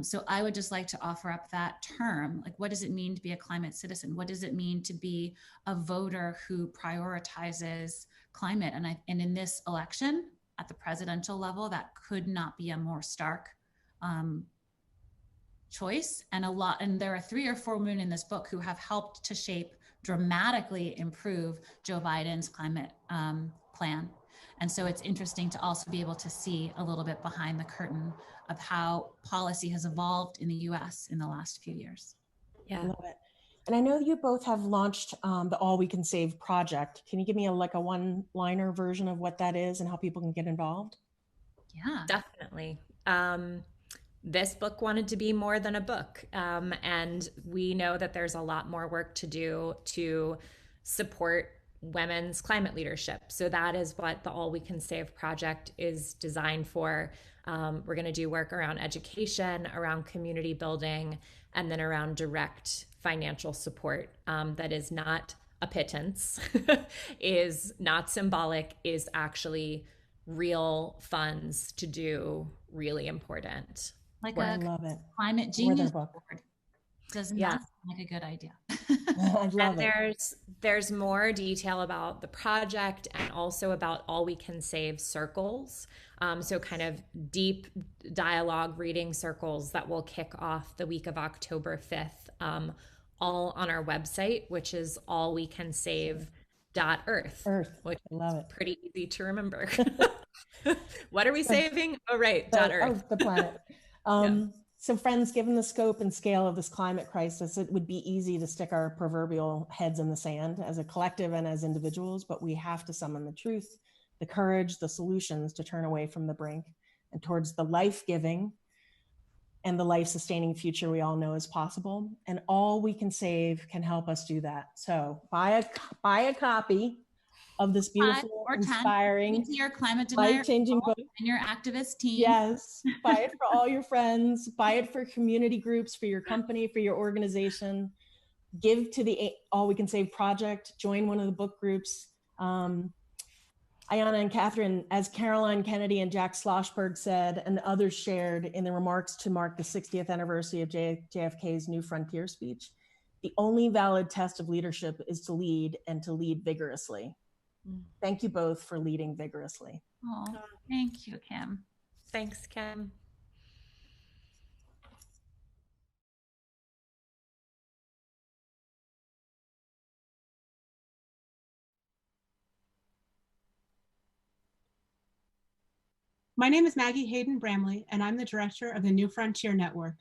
So I would just like to offer up that term. Like, what does it mean to be a climate citizen? What does it mean to be a voter who prioritizes climate? And in this election, at the presidential level, that could not be a more stark choice. And there are 3 or 4 women in this book who have helped to dramatically improve Joe Biden's climate plan. And so it's interesting to also be able to see a little bit behind the curtain of how policy has evolved in the US in the last few years. Yeah. I love it. And I know you both have launched the All We Can Save project. Can you give me a one-liner version of what that is and how people can get involved? Yeah, definitely. This book wanted to be more than a book. And we know that there's a lot more work to do to support women's climate leadership. So that is what the All We Can Save project is designed for. We're going to do work around education, around community building, and then around direct financial support that is not a pittance, is not symbolic, is actually real funds to do really important like work. a I love it. climate genius board. Does not sound like a good idea. I love it. There's more detail about the project and also about All We Can Save circles. So kind of deep dialogue reading circles that will kick off the week of October 5th, all on our website, which is allwecansave.earth. Which I love it. Is pretty easy to remember. What are we saving? Oh, right, .earth. The planet. So friends, given the scope and scale of this climate crisis, it would be easy to stick our proverbial heads in the sand as a collective and as individuals, but we have to summon the truth, the courage, the solutions to turn away from the brink and towards the life-giving and the life-sustaining future we all know is possible. And All We Can Save can help us do that. So buy a copy of this beautiful, inspiring, your climate denier, life-changing book and your activist team. Yes, buy it for all your friends, buy it for community groups, for your company, for your organization. Give to the All We Can Save project, join one of the book groups. Ayana and Catherine, as Caroline Kennedy and Jack Schlossberg said, and others shared in the remarks to mark the 60th anniversary of JFK's New Frontier speech, the only valid test of leadership is to lead and to lead vigorously. Thank you both for leading vigorously. Oh, thank you, Kim. Thanks, Kim. My name is Maggie Hayden Bramley, and I'm the director of the New Frontier Network.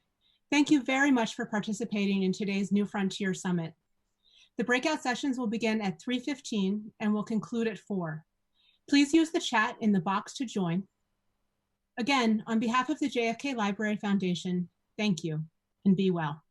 Thank you very much for participating in today's New Frontier Summit. The breakout sessions will begin at 3:15 and will conclude at 4. Please use the chat in the box to join. Again, on behalf of the JFK Library Foundation, thank you and be well.